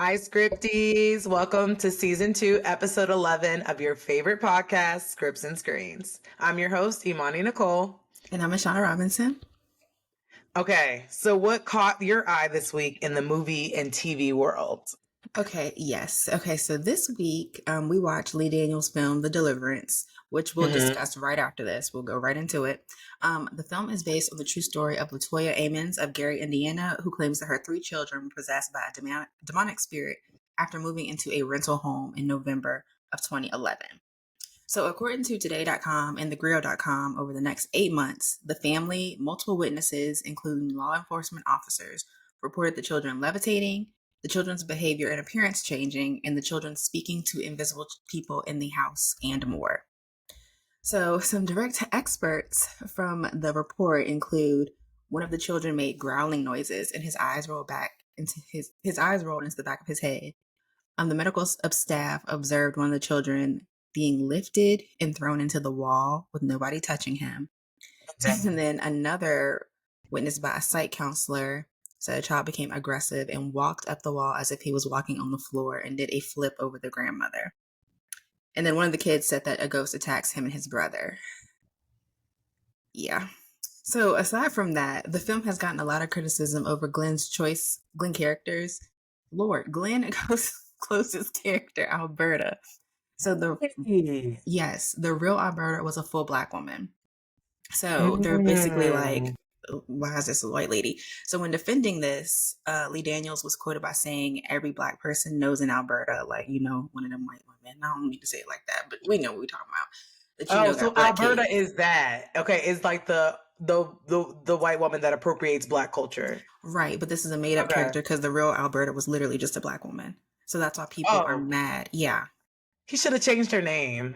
Hi, scripties. Welcome to season 2, episode 11 of your favorite podcast, Scripts and Screens. I'm your host, Imani Nicole. And I'm Ashana Robinson. Okay, so what caught your eye this week in the movie and TV world? Okay, yes. Okay, so this week we watched Lee Daniels' film, The Deliverance, which we'll discuss right after this. We'll go right into it. The film is based on the true story of Latoya Amons of Gary, Indiana, who claims that her 3 children were possessed by a demonic spirit after moving into a rental home in November of 2011. So according to today.com and thegrill.com, over the next 8 months, the family, multiple witnesses, including law enforcement officers, reported the children levitating, the children's behavior and appearance changing, and the children speaking to invisible people in the house, and more. So some direct experts from the report include one of the children made growling noises and his eyes rolled back into his eyes rolled into the back of his head. The medical staff observed one of the children being lifted and thrown into the wall with nobody touching him. And then another witness by a psych counselor said a child became aggressive and walked up the wall as if he was walking on the floor and did a flip over the grandmother. And then one of the kids said that a ghost attacks him and his brother. Yeah. So aside from that, the film has gotten a lot of criticism over Glenn characters. Lord, Glenn closest character, Alberta. So the real Alberta was a full Black woman. So they're basically like, why is this a white lady? So when defending this, Lee Daniels was quoted by saying, every Black person knows in Alberta, like, one of them white women. I don't need to say it like that, but we know what we're talking about. So Alberta is that. Okay, it's like the white woman that appropriates Black culture. Right, but this is a made-up character because the real Alberta was literally just a Black woman. So that's why people are mad. Yeah. He should have changed her name.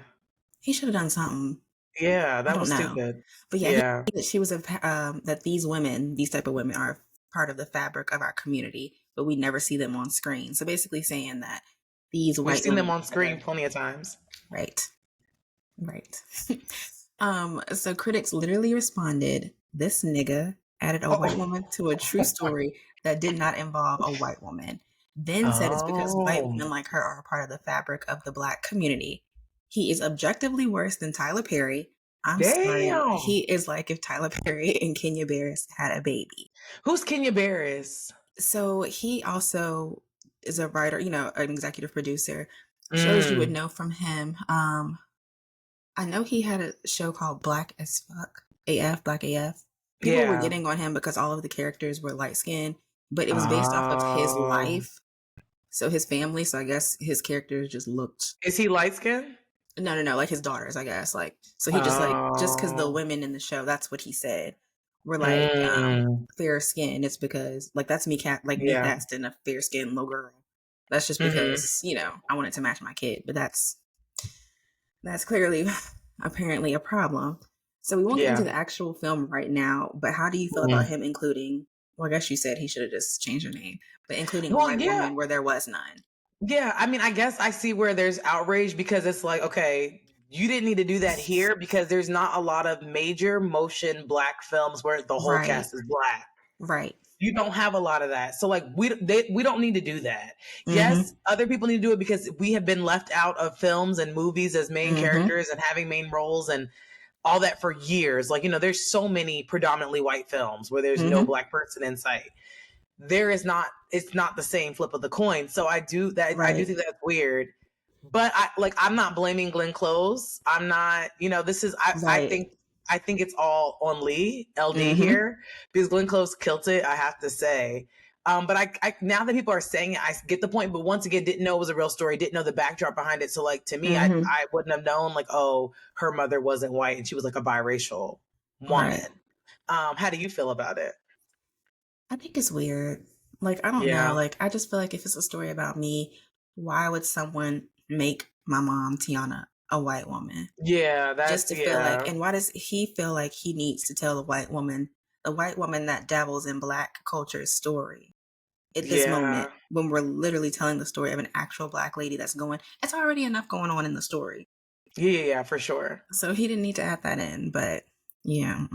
He should have done something. Yeah, that was stupid. But yeah, she was that these type of women are part of the fabric of our community, but we never see them on screen. So basically saying that these white women... We've seen them on screen plenty of times. Right. So critics literally responded, this nigga added a white woman to a true story that did not involve a white woman. Then said it's because white women like her are a part of the fabric of the Black community. He is objectively worse than Tyler Perry. I'm sorry. He is like if Tyler Perry and Kenya Barris had a baby. Who's Kenya Barris? So he also is a writer, an executive producer. Shows you would know from him. I know he had a show called Black as Fuck, Black AF. People were getting on him because all of the characters were light skinned, but it was based off of his life. So his family, so I guess his characters just looked... Is he light skinned? No, like his daughters, I guess. Like, so he just just because the women in the show, that's what he said, were like fair skin. It's because that's me casting a fair skinned little girl. That's just because I wanted to match my kid, but that's clearly apparently a problem. So we won't get into the actual film right now, but how do you feel about him including? Well, I guess you said he should have just changed her name, but including a white woman where there was none. Yeah, I mean, I guess I see where there's outrage because it's like, okay, you didn't need to do that here because there's not a lot of major motion Black films where the whole cast is Black. Right. You don't have a lot of that. So like we don't need to do that. Yes, other people need to do it because we have been left out of films and movies as main characters and having main roles and all that for years. Like, there's so many predominantly white films where there's no Black person in sight. It's not the same flip of the coin. So I do think that's weird. But I'm not blaming Glenn Close. I'm not, I think it's all on Lee, LD here, because Glenn Close killed it, I have to say. But I now that people are saying it, I get the point. But once again, didn't know it was a real story, didn't know the backdrop behind it. So to me, I wouldn't have known her mother wasn't white and she was like a biracial woman. Right. How do you feel about it? I think it's weird. I don't know. I just feel like if it's a story about me, why would someone make my mom, Tiana, a white woman? Yeah, that's just to feel and why does he feel like he needs to tell the white woman that dabbles in Black culture's story at this moment when we're literally telling the story of an actual Black lady that's going, it's already enough going on in the story. Yeah, for sure. So he didn't need to add that in, but yeah.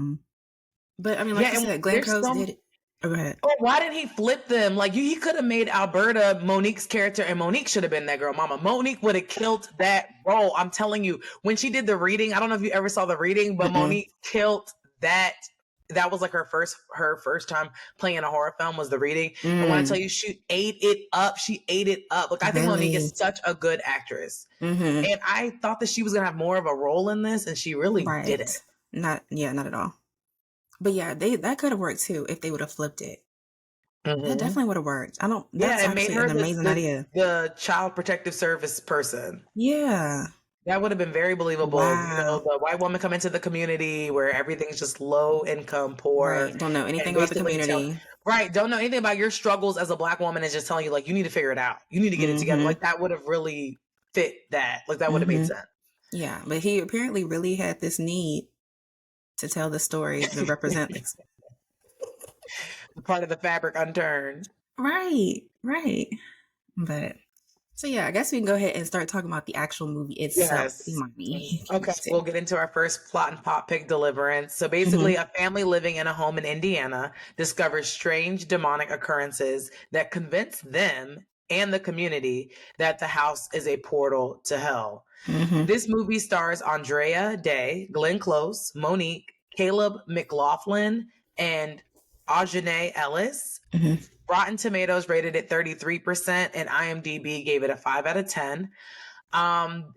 But I mean, like you said, Glenn Close did it. Oh, go ahead. Oh, why did he flip them? Like he could have made Alberta Monique's character, and Monique should have been that girl mama. Monique would have killed that role. I'm telling you, when she did the reading, I don't know if you ever saw the reading, but Monique killed that. That was like her first time playing a horror film was the reading. And when I tell you, she ate it up. She ate it up. Like I think Monique is such a good actress, and I thought that she was gonna have more of a role in this, and she really didn't. Not at all. But yeah, that could have worked too if they would have flipped it. That definitely would have worked. That's it made actually her an amazing idea. the child protective service person. Yeah. That would have been very believable. Wow. The white woman come into the community where everything's just low income, poor. Right. Don't know anything about the community. Don't know anything about your struggles as a Black woman and just telling you, like, you need to figure it out. You need to get it together. Like, that would have really fit that. Like, that would have made sense. Yeah. But he apparently really had this need to tell the story to represent this. Part of the fabric unturned. Right. But so yeah, I guess we can go ahead and start talking about the actual movie itself. Yes. Okay, we'll get into our first plot and pop pick, Deliverance. So basically, a family living in a home in Indiana discovers strange demonic occurrences that convince them and the community that the house is a portal to hell. This movie stars Andrea Day, Glenn Close, Monique, Caleb McLaughlin, and Aujane Ellis. Rotten Tomatoes rated it 33%, and IMDb gave it a 5 out of 10.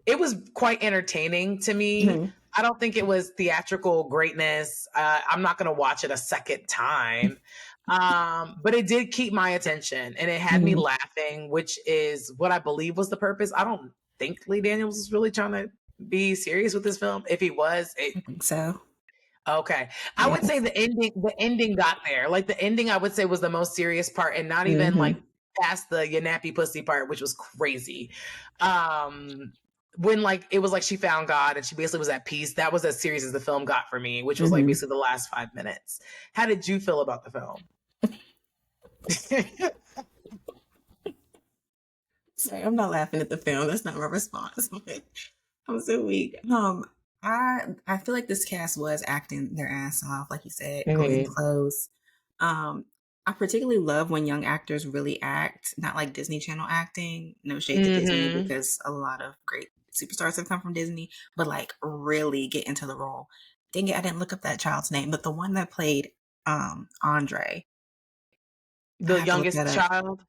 It was quite entertaining to me. I don't think it was theatrical greatness. I'm not going to watch it a second time. But it did keep my attention, and it had me laughing, which is what I believe was the purpose. I don't think Lee Daniels was really trying to be serious with this film. If he was, I think so. Okay. I would say the ending got there. Like the ending I would say was the most serious part, and not even like past the "you nappy pussy" part, which was crazy. When like it was like she found God and she basically was at peace. That was as serious as the film got for me, which was like basically the last 5 minutes. How did you feel about the film? Sorry, I'm not laughing at the film. That's not my response. I'm so weak. I feel like this cast was acting their ass off, like you said, Glenn Close. I particularly love when young actors really act, not like Disney Channel acting. No shade to Disney, because a lot of great superstars have come from Disney, but like really get into the role. Dang it, I didn't look up that child's name, but the one that played Andre, the youngest child.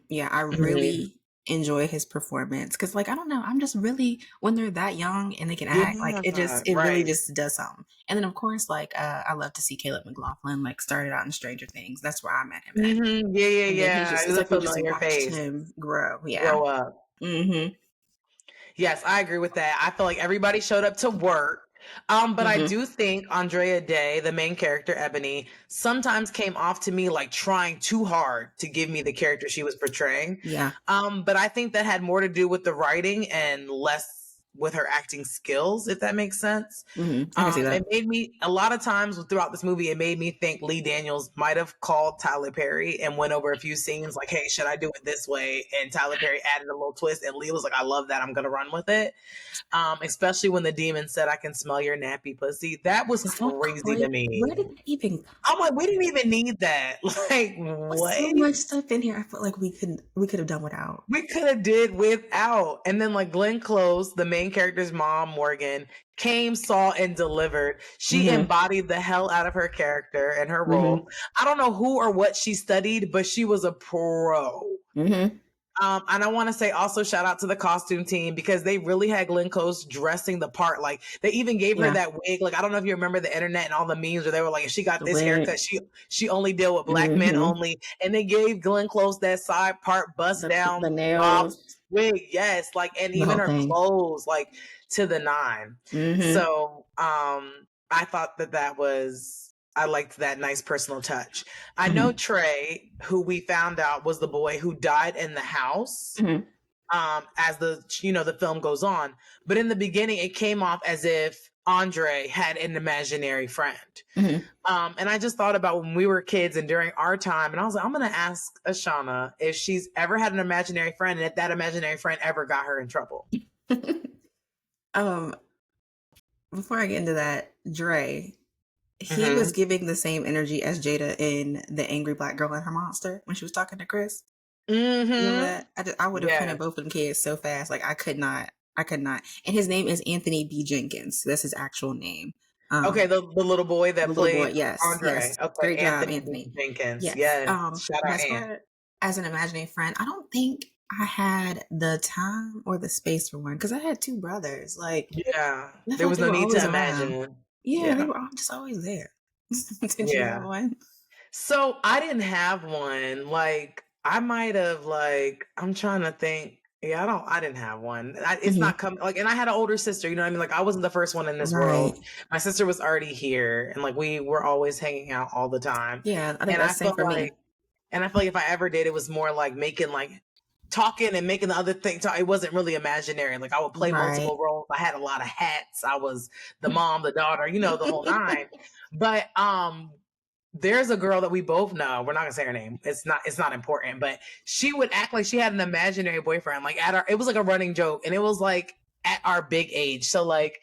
Yeah, I really enjoy his performance because like I don't know, I'm just really, when they're that young and they can act, like it really just does something. And then of course like I love to see Caleb McLaughlin like started out in Stranger Things. That's where I met him at. Yeah. It's like we just watched him grow up. Yes, I agree with that. I feel like everybody showed up to work. But I do think Andrea Day, the main character, Ebony, sometimes came off to me like trying too hard to give me the character she was portraying. Yeah. But I think that had more to do with the writing and less with her acting skills, if that makes sense. I can see that. It made me, a lot of times throughout this movie, it made me think Lee Daniels might have called Tyler Perry and went over a few scenes like, hey, should I do it this way? And Tyler Perry added a little twist, and Lee was like, I love that. I'm going to run with it. Especially when the demon said, I can smell your nappy pussy. That was crazy to me. Where did it even I'm like, we didn't even need that. Like, what? So much stuff in here. I felt like we could have done without. We could have did without. And then like Glenn Close, the main character's mom, Morgan, came, saw, and delivered. She embodied the hell out of her character and her role. I don't know who or what she studied, but she was a pro. And I want to say also shout out to the costume team because they really had Glenn Close dressing the part. Like they even gave her that wig. Like I don't know if you remember the internet and all the memes where they were like, if she got this haircut, she only deal with Black men only. And they gave Glenn Close that side part bust down the nails wig, yes, like and even her clothes, like to the nine. So I thought that was. I liked that nice personal touch. I know Trey, who we found out was the boy who died in the house as the film goes on. But in the beginning, it came off as if Andre had an imaginary friend. And I just thought about when we were kids and during our time, and I was like, I'm going to ask Ashana if she's ever had an imaginary friend and if that imaginary friend ever got her in trouble. Before I get into that, Dre, he was giving the same energy as Jada in The Angry Black Girl and Her Monster when she was talking to Chris. Remember that? I would have printed both of them kids so fast. Like I could not. And his name is Anthony B. Jenkins. That's his actual name. Okay, the little boy that The little boy, played yes, Andre. yes. Okay, Great job, Anthony Anthony. Jenkins. Yes. Yes. Shout But out as Ant. far as an imaginary friend, I don't think I had the time or the space for one because I had two brothers. Like, Yeah. I There felt like was they no were need always to around. imagine. Yeah, they Yeah. were just always there. Did you have Yeah. one? So I didn't have one. Like I might have I'm trying to think. Yeah, I didn't have one. It's not coming and I had an older sister, you know what I mean? Like I wasn't the first one in this Right. world. My sister was already here and like we were always hanging out all the time. Yeah, I think And I that's the same felt for like me. if I ever did, it was more like making talking and making the other thing talk. It wasn't really imaginary. Like I would play multiple roles. I had a lot of hats. I was the mom, the daughter, the whole nine. But there's a girl that we both know. We're not gonna say her name. It's not important, but she would act like she had an imaginary boyfriend. Like it was like a running joke, and it was like at our big age. So like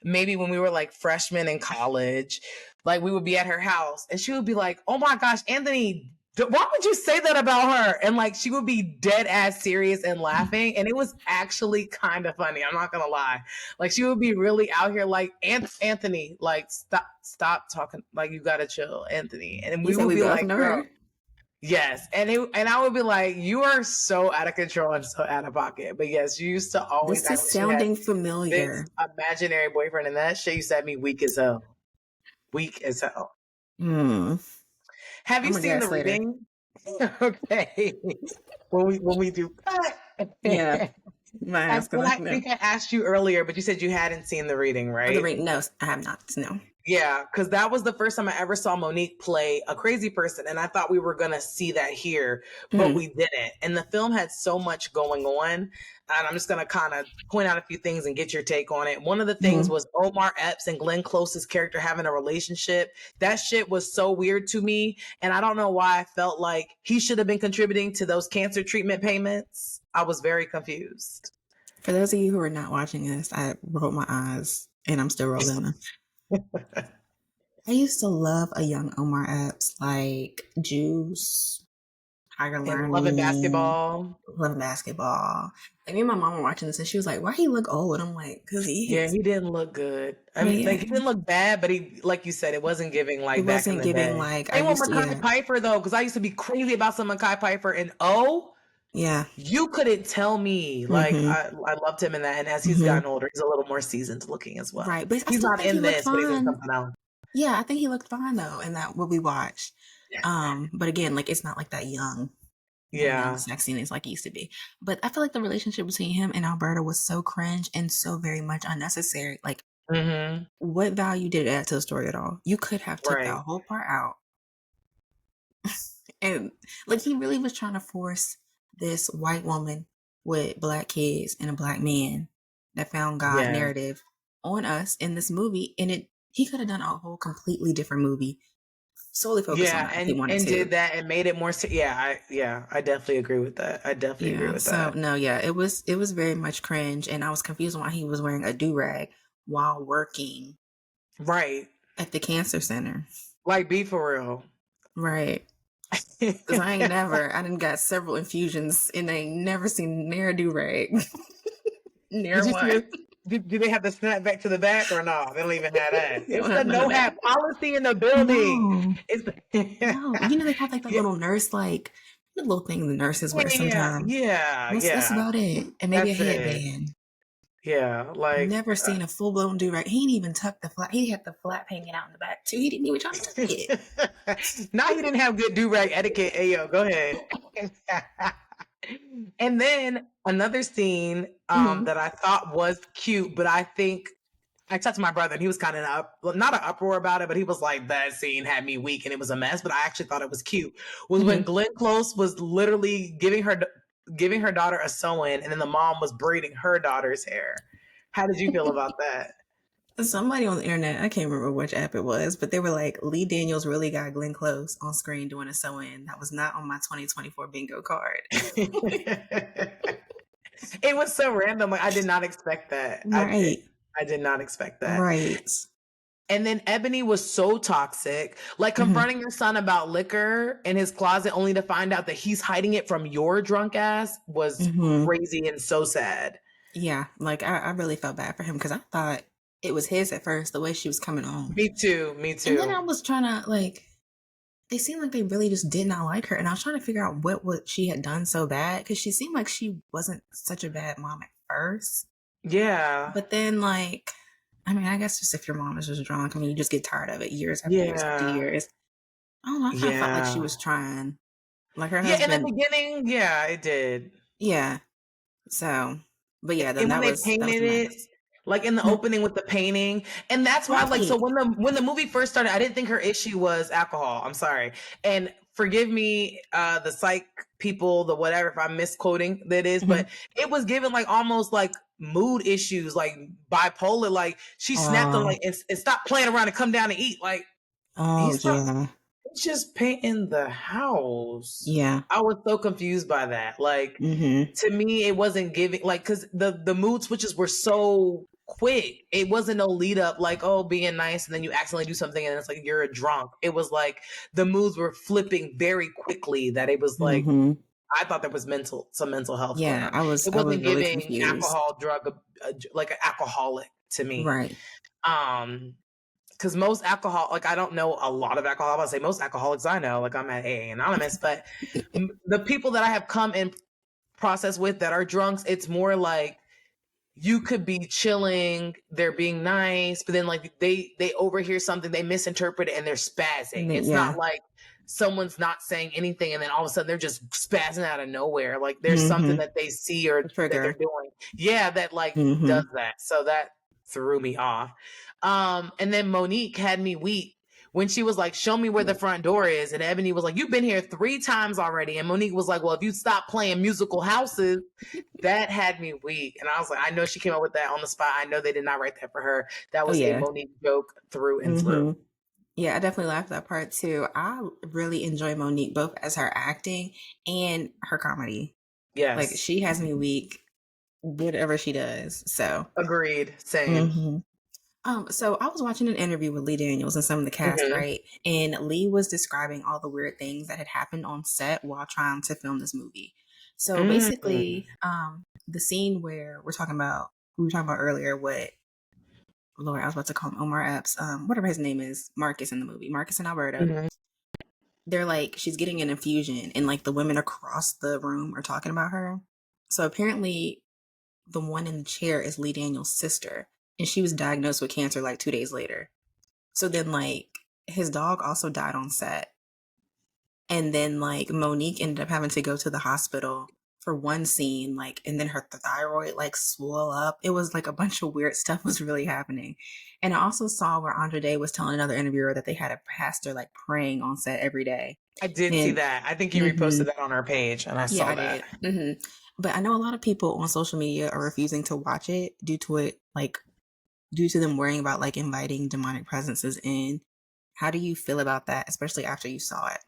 maybe when we were like freshmen in college, like we would be at her house, and she would be like, "Oh my gosh, Anthony, why would you say that about her?" And like she would be dead ass serious and laughing, and it was actually kind of funny. I'm not gonna lie. Like she would be really out here like Anthony, like stop talking, like you gotta chill, Anthony. And we would be like, girl, yes. And I would be like, you are so out of control and so out of pocket. But yes, you used to always This act is like she had sounding familiar. this imaginary boyfriend, and that shit used to have me weak as hell. Weak as hell. Have you seen The Reading? Okay. when we do Yeah. I think I asked you earlier, but you said you hadn't seen The Reading, right? The Reading, no, I have not. No. Yeah, because that was the first time I ever saw Monique play a crazy person, and I thought we were gonna see that here, but we didn't. And the film had so much going on, and I'm just gonna kind of point out a few things and get your take on it. One of the things was Omar Epps and Glenn Close's character having a relationship. That shit was so weird to me, and I don't know why I felt like he should have been contributing to those cancer treatment payments. I was very confused. For those of you who are not watching this, I rolled my eyes, and I'm still rolling them. I used to love a young Omar Epps, like Juice, Higher Learning, Loving Basketball. Like me and my mom were watching this, and she was like, "Why he look old?" And I'm like, "Cause he is." Yeah, he didn't look good. I mean, like he didn't look bad, but he, like you said, it wasn't giving like it back wasn't in the giving day. like Same with Mekhi Piper though, because I used to be crazy about some Mekhi Piper, and you couldn't tell me. Like I loved him in that, and as he's gotten older, he's a little more seasoned looking as well. Right, but he's not in this, but he's in something else. Yeah, I think he looked fine though in that what we watched. But again, like it's not like that young sexiness like it used to be. But I feel like the relationship between him and Alberta was so cringe and so very much unnecessary. Like, what value did it add to the story at all? You could have took that whole part out. And like he really was trying to force this white woman with black kids and a black man that found God narrative on us in this movie, and he could have done a whole completely different movie solely focused on that if he wanted and to. did that and made it more I definitely agree with that. I definitely agree with that. So no, it was very much cringe, and I was confused on why he was wearing a do-rag while working at the cancer center. Like, be for real. Right. Because I done got several infusions and I ain't never seen near a do-rag. Near one. Do they have the snap back to the back or no? They don't even have that. It's the no hat policy in the building. No. You know, they have like the little nurse, like the little thing the nurses wear sometimes. That's about it. And maybe a headband. Yeah, like never seen a full blown do-rag. He didn't even tuck the flap. He had the flap hanging out in the back too. He didn't even try to tuck it. Now he didn't have good do-rag etiquette. Ayo, go ahead. And then another scene that I thought was cute, but I think I talked to my brother and he was kind of not an uproar about it, but he was like, that scene had me weak and it was a mess, but I actually thought it was cute. Was when Glenn Close was literally giving her daughter a sew-in, and then the mom was braiding her daughter's hair. How did you feel about that? Somebody on the internet, I can't remember which app it was, but they were like, Lee Daniels really got Glenn Close on screen doing a sew-in. That was not on my 2024 bingo card. It was so random. Like, I did not expect that. Right. I did not expect that. Right. And then Ebony was so toxic, like confronting your son about liquor in his closet only to find out that he's hiding it from your drunk ass was crazy and so sad. Yeah, like I really felt bad for him because I thought it was his at first, the way she was coming on. Me too. Me And then too. I was trying to like, they seemed like they really just did not like her. And I was trying to figure out what she had done so bad because she seemed like she wasn't such a bad mom at first. Yeah. But then, like, I mean, I guess just if your mom is just drunk, I mean, you just get tired of it years after years after Yeah. years. I don't know. I kind of felt like she Yeah. was trying. Like her Yeah. In the husband. beginning, yeah, it did. Yeah. So, but yeah, then And when that they was a painted it, mess. like in the Mhm. opening with the painting, and that's why, like, so Right. when the movie first started, I didn't think her issue was alcohol. I'm sorry, and forgive me, the psych people, the whatever, if I'm misquoting that is, but it was given like almost like mood issues, like bipolar. Like she snapped on Oh, like and stopped playing around and come down and eat. Like oh he's not. yeah. It's just painting the house. Yeah. I was so confused by that. Like Mm-hmm. to me, it wasn't giving like because the mood switches were so quick. It wasn't no lead up like oh being nice and then you accidentally do something and it's like you're a drunk. It was like the moods were flipping very quickly. That it was like Mm-hmm. I thought there was some mental health going Yeah, on. I was It I was wasn't really giving confused. alcohol drug like an alcoholic to me. Right. Um, because most alcohol, like I don't know a lot of alcohol. I would say most alcoholics I know, like I'm at AA Anonymous, but the people that I have come in process with that are drunks, it's more like you could be chilling, they're being nice, but then like they overhear something, they misinterpret it, and they're spazzing. It's Yeah. not like someone's not saying anything, and then all of a sudden they're just spazzing out of nowhere. Like there's something Mm-hmm. that they see or that they're Trigger. doing, yeah, that like Mm-hmm. does that. So that threw me off. And then Monique had me weak when she was like, show me where the front door is. And Ebony was like, you've been here 3 times already. And Monique was like, well, if you stop playing musical houses, that had me weak. And I was like, I know she came up with that on the spot. I know they did not write that for her. That Oh was a yeah. Monique joke through and through. Mm-hmm. Yeah, I definitely laughed at that part too. I really enjoy Monique both as her acting and her comedy. Like Yes. she has me weak, whatever she does. So Agreed. Same. hmm so I was watching an interview with Lee Daniels and some of the cast, Mm-hmm. right? And Lee was describing all the weird things that had happened on set while trying to film this movie. So Mm-hmm. basically, the scene where we were talking about earlier, what Lord, I was about to call him Omar Epps, whatever his name is, Marcus in the movie, Marcus and Alberta. Mm-hmm. They're like, she's getting an infusion, and like the women across the room are talking about her. So apparently, the one in the chair is Lee Daniels' sister, and she was diagnosed with cancer like 2 days later. So then, like, his dog also died on set. And then, like, Monique ended up having to go to the hospital for one scene, like, and then her thyroid, like, swelled up. It was like a bunch of weird stuff was really happening. And I also saw where Andre Day was telling another interviewer that they had a pastor, like, praying on set every day. I did see And, that. I think you hmm reposted that on our page, and I yeah, saw I that. did. But I know a lot of people on social media are refusing to watch it due to them worrying about like inviting demonic presences in. How do you feel about that, especially after you saw it?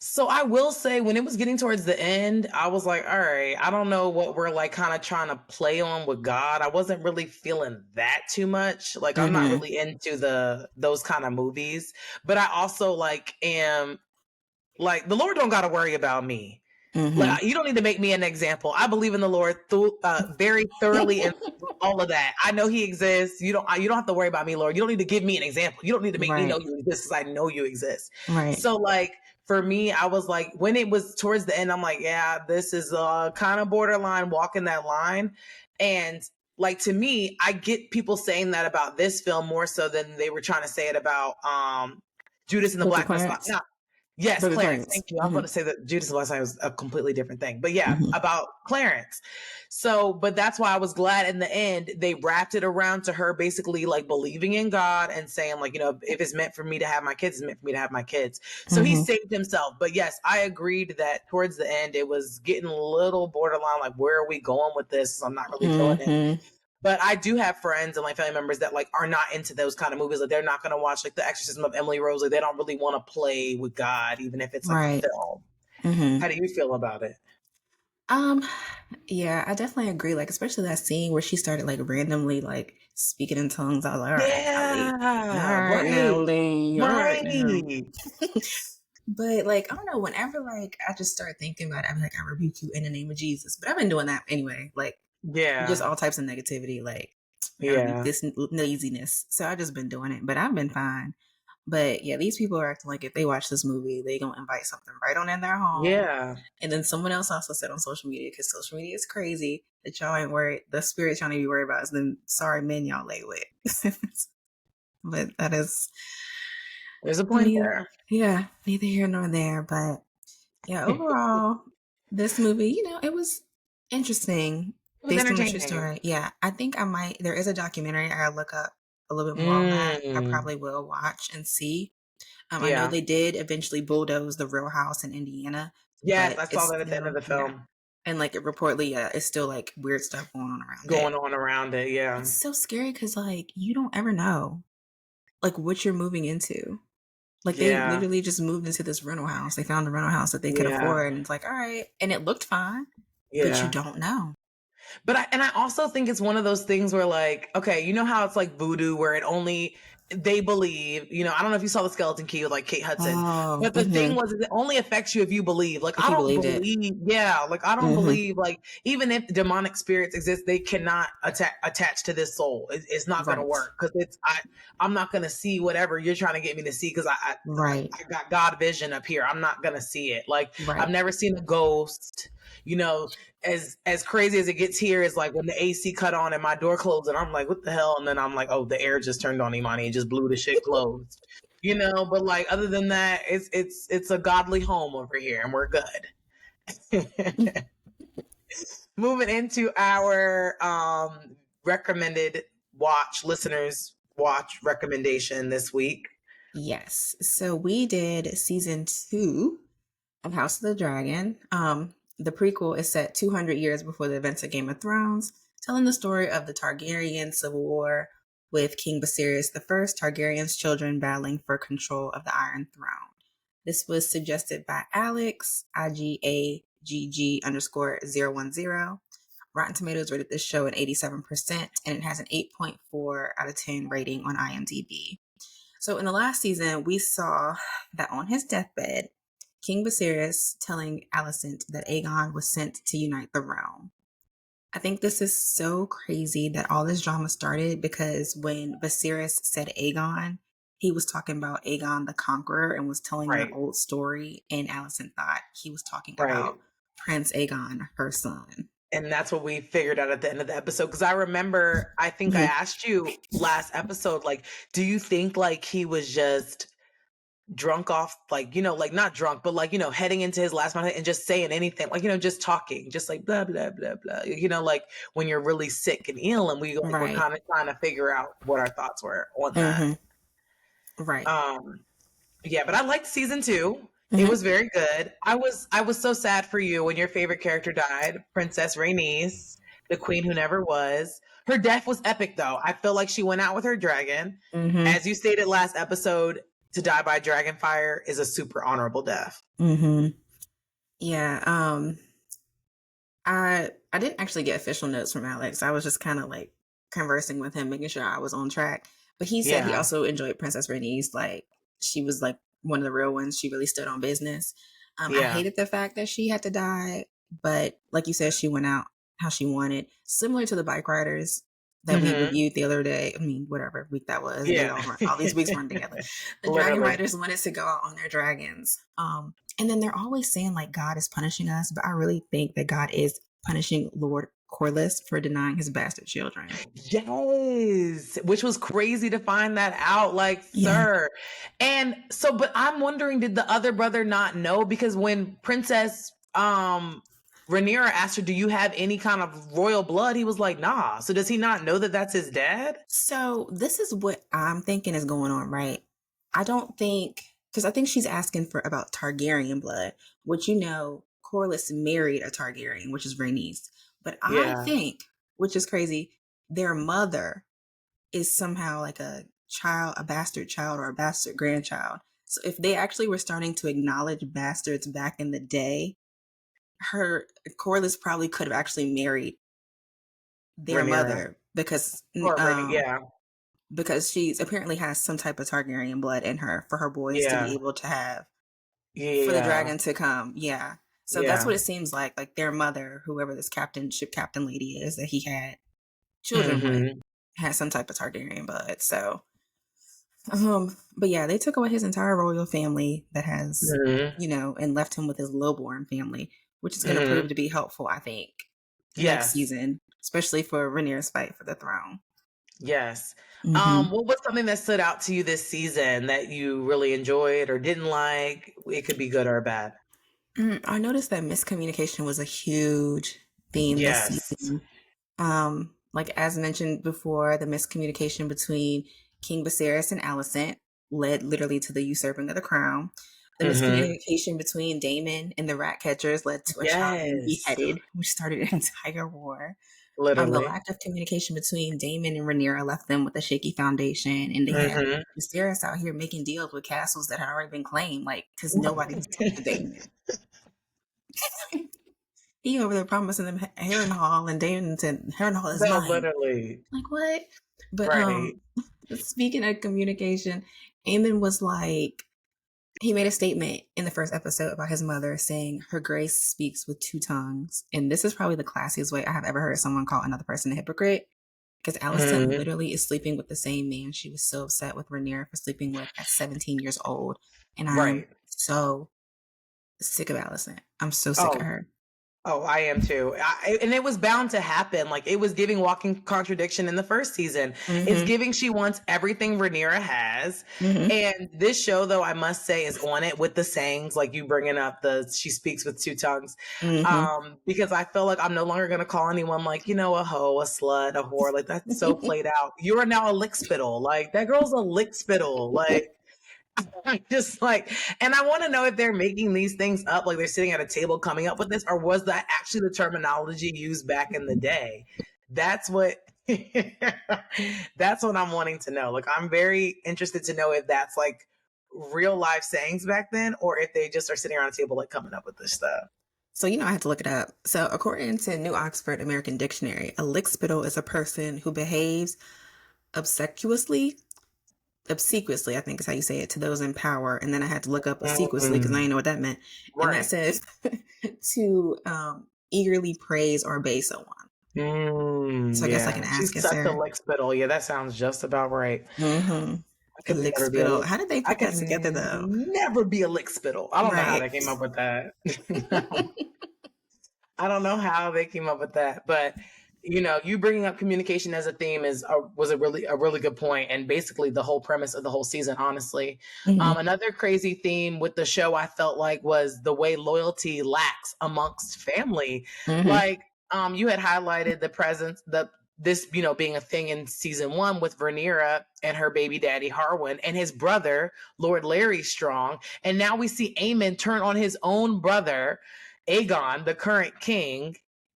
So I will say when it was getting towards the end, I was like, all right, I don't know what we're like kind of trying to play on with God. I wasn't really feeling that too much. Like I'm not Mm-hmm. really into those kind of movies, but I also like am like the Lord don't got to worry about me. Mm-hmm. Like you don't need to make me an example. I believe in the Lord very thoroughly and all of that. I know He exists. You don't have to worry about me, Lord. You don't need to give me an example. You don't need to make me know Right. you exist because I know you exist. Right. So like for me, I was like when it was towards the end, I'm like, yeah, this is kind of borderline walking that line, and like to me, I get people saying that about this film more so than they were trying to say it about Judas and the Brother Black Messiah. Clarence. Yes, Brother Clarence. Clarence. Thank you. I was Mm-hmm. going to say that Judas and the Black Messiah was a completely different thing, but yeah, Mm-hmm. about Clarence. So, but that's why I was glad in the end they wrapped it around to her basically like believing in God and saying like, you know, if it's meant for me to have my kids, it's meant for me to have my kids. So he Mm-hmm. saved himself. But yes, I agreed that towards the end it was getting a little borderline. Like, where are we going with this? I'm not really feeling it. Mm-hmm. But I do have friends and like family members that like are not into those kind of movies. Like they're not going to watch like The Exorcism of Emily Rose. Like they don't really want to play with God, even if it's like a Right. film. Mm-hmm. How do you feel about it? Um, yeah, I definitely agree. Like, especially that scene where she started like randomly like speaking in tongues. I was like, all right, now, Lee. All Yeah, right, now, right, Lee. All right, now. right. But like, I don't know, whenever like I just start thinking about it, I'm like, I rebuke you in the name of Jesus. But I've been doing that anyway. Like, just Yeah, all types of negativity. Like, I gotta rebuke yeah, this laziness. So I've just been doing it. But I've been fine. But yeah, these people are acting like if they watch this movie, they gonna invite something right on in their home. yeah. And then someone else also said on social media, because social media is crazy, that y'all ain't worried. The spirits y'all need to be worried about is the sorry men y'all lay with. But that is There's a point neither, there. yeah, neither here nor there. But yeah, It overall, this movie, it was interesting was based on the true entertaining. story. Yeah, I think I might. There is a documentary I gotta look up a little bit more on that. I Mm, probably will watch and see. I know yeah. they did eventually bulldoze the real house in Indiana, Yes, but I saw it's that at the end of still, the yeah. film And like it reportedly, yeah, it's still like weird stuff going on around it. going on around it. Yeah, It's so scary because like you don't ever know like what you're moving into. Like they yeah, literally just moved into this rental house. They found a rental house that they could yeah, afford, and it's like, all right, and it looked fine, but you yeah. don't know. But I also think it's one of those things where like, okay, you know how it's like voodoo where it only they believe, I don't know if you saw the Skeleton Key with like Kate Hudson, Oh, but the thing was is it only affects you if you believe. Like if I you don't believed it. believe, yeah, like I don't Mm-hmm. believe like even if demonic spirits exist, they cannot attach to this soul. It's not gonna Right. work because I'm not gonna see whatever you're trying to get me to see because Right. I got God vision up here. I'm not gonna see it. Like I've Right. never seen a ghost. You know, as crazy as it gets here is like when the AC cut on and my door closed and I'm like, what the hell? And then I'm like, oh, the air just turned on, Imani, and just blew the shit closed. But like other than that, it's a godly home over here and we're good. Moving into our recommended listeners watch recommendation this week. Yes. So we did season 2 of House of the Dragon. The prequel is set 200 years before the events of Game of Thrones, telling the story of the Targaryen civil war with King Viserys I, Targaryen's children battling for control of the Iron Throne. This was suggested by Alex, IGAGG underscore 010. Rotten Tomatoes rated this show an 87%, and it has an 8.4 out of 10 rating on IMDb. So in the last season, we saw that on his deathbed, King Viserys telling Alicent that Aegon was sent to unite the realm. I think this is so crazy that all this drama started because when Viserys said Aegon, he was talking about Aegon the Conqueror and was telling an Right, old story, and Alicent thought he was talking right. about Prince Aegon, her son. And that's what we figured out at the end of the episode. Cause I remember, I think I Mhm. asked you last episode, like, do you think like he was just drunk off, like, like not drunk, but like, heading into his last month and just saying anything, like, just talking, just like blah, blah, blah, blah, like when you're really sick and ill and we like, we're Right. kind of trying to figure out what our thoughts were on that. Hmm. Right. Um, yeah, but I liked season 2. It Hmm. was very good. I was so sad for you when your favorite character died, Princess Rhaenys, the queen who never was. Her death was epic though. I feel like she went out with her dragon. Hmm. As you stated last episode, to die by dragon fire is a super honorable death. Hmm. Yeah. I didn't actually get official notes from Alex. I was just kind of like conversing with him, making sure I was on track. But he said he Yeah. also enjoyed Princess Rhaenys. Like she was like one of the real ones. She really stood on business. I Yeah. hated the fact that she had to die, but like you said, she went out how she wanted, similar to the bike riders that we Mhm. reviewed the other day. I mean, whatever week that was, they Yeah. all these weeks run together. The dragon Literally. riders wanted to go out on their dragons. And then they're always saying like God is punishing us, but I really think that God is punishing Lord Corlys for denying his bastard children. Yes, which was crazy to find that out, like, Yeah. sir. And so, but I'm wondering, did the other brother not know? Because when Princess Rhaenyra asked her, "Do you have any kind of royal blood?" He was like, "Nah." So does he not know that that's his dad? So this is what I'm thinking is going on, right? I don't think because I think she's asking for about Targaryen blood, which Corlys married a Targaryen, which is Rhaenys. But I Yeah. think, which is crazy, their mother is somehow like a child, a bastard child or a bastard grandchild. So if they actually were starting to acknowledge bastards back in the day, her Corlys probably could have actually married their Rhaenyra. mother because Or Rhaenyra, yeah. because she's apparently has some type of Targaryen blood in her for her boys to be Yeah. able to have for the Yeah. dragon to come. Yeah. So that's Yeah. what it seems like their mother, whoever this ship captain lady is that he had children with, Mm-hmm. had some type of Targaryen blood. So but yeah, they took away his entire royal family that has, Mm-hmm. and left him with his lowborn family, which is going to Mm-hmm. prove to be helpful, I think, next Yes. season, especially for Rhaenyra's fight for the throne. Yes. Hmm. What was something that stood out to you this season that you really enjoyed or didn't like? It could be good or bad. I noticed that miscommunication was a huge theme this Yes. season. Like as mentioned before, the miscommunication between King Viserys and Alicent led literally to the usurping of the crown. The Mm-hmm. miscommunication between Daemon and the rat catchers led to a child being Yes. beheaded, which started an entire war. The Literally. lack of communication between Daemon and Rhaenyra left them with a shaky foundation, and they had Mm-hmm. Viserys out here making deals with castles that had already been claimed, like because nobody was talking to Daemon. He over there promising them Harrenhal, and Daemon said Harrenhal is No, mine. literally. Like what? But Right. speaking of communication, Aemon was like he made a statement in the first episode about his mother saying her grace speaks with two tongues. And this is probably the classiest way I have ever heard someone call another person a hypocrite. Because Alicent Mm-hmm. literally is sleeping with the same man she was so upset with Rhaenyra for sleeping with at 17 years old. And I am Right. so sick of Alicent. I'm so sick of Oh, her. Oh, I am too. And it was bound to happen. Like it was giving walking contradiction in the first season. It's Mm-hmm. giving she wants everything Rhaenyra has. Mm-hmm. And this show, though, I must say, is on it with the sayings, like you bringing up the she speaks with two tongues. Mm-hmm. Because I feel like I'm no longer going to call anyone like, a hoe, a slut, a whore. Like that's so played out. You are now a lick spittle. Like that girl's a lick spittle. Like, just like, and I want to know if they're making these things up, like they're sitting at a table coming up with this, or was that actually the terminology used back in the day? That's what that's what I'm wanting to know. Like, I'm very interested to know if that's like real life sayings back then, or if they just are sitting around a table like coming up with this stuff. So, I had to look it up. So, according to New Oxford American Dictionary, a lickspittle is a person who behaves obsequiously, obsequiously, I think is how you say it, to those in power. And then I had to look up obsequiously because I Mm, didn't know what that meant. And that right. says to eagerly praise or obey someone. So, I guess I can Yeah. ask, She's is such a there? lick spittle. Yeah, that sounds just about right. Mm-hmm. I A could never be a lickspittle. lick. How did they I put could that together, though? never be a lick spittle. I don't know how Right. they came up with that. I don't know how they came up with that, but you bringing up communication as a theme was a really good point, and basically the whole premise of the whole season. Honestly, Mm-hmm. another crazy theme with the show I felt like was the way loyalty lacks amongst family. Mm-hmm. Like, you had highlighted the presence the this being a thing in season one with Rhaenyra and her baby daddy Harwin and his brother Lord Larry Strong, and now we see Aemon turn on his own brother Aegon, the current king.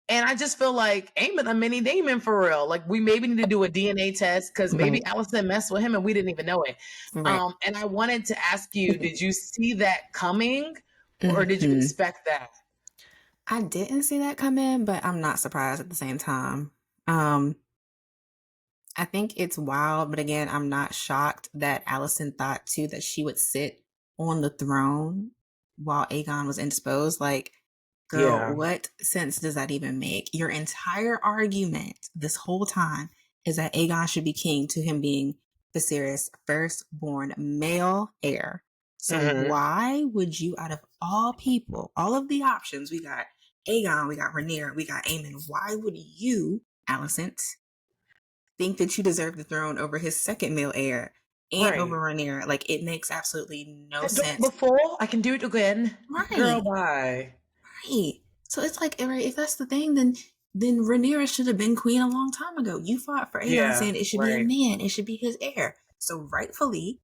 And I just feel like Aemon a mini Damon for real. Like we maybe need to do a DNA test because maybe Right. Allison messed with him and we didn't even know it. Right. And I wanted to ask you, did you see that coming or did you Mm-hmm. expect that? I didn't see that come in, but I'm not surprised at the same time. Um, I think it's wild, but again, I'm not shocked that Allison thought too that she would sit on the throne while Aegon was indisposed. Like, girl, Yeah. what sense does that even make? Your entire argument this whole time is that Aegon should be king to him being Viserys' firstborn male heir. So Mm-hmm. why would you, out of all people, all of the options, we got Aegon, we got Rhaenyra, we got Aemon, why would you, Alicent, think that you deserve the throne over his second male heir and over Right. Rhaenyra? Like, it makes absolutely no sense. Before I can do it again. Girl, Right. bye. Right. So it's like, right, if that's the thing, then Rhaenyra should have been queen a long time ago. You fought for Aegon Yeah. saying it should be a Right. man, it should be his heir. So rightfully,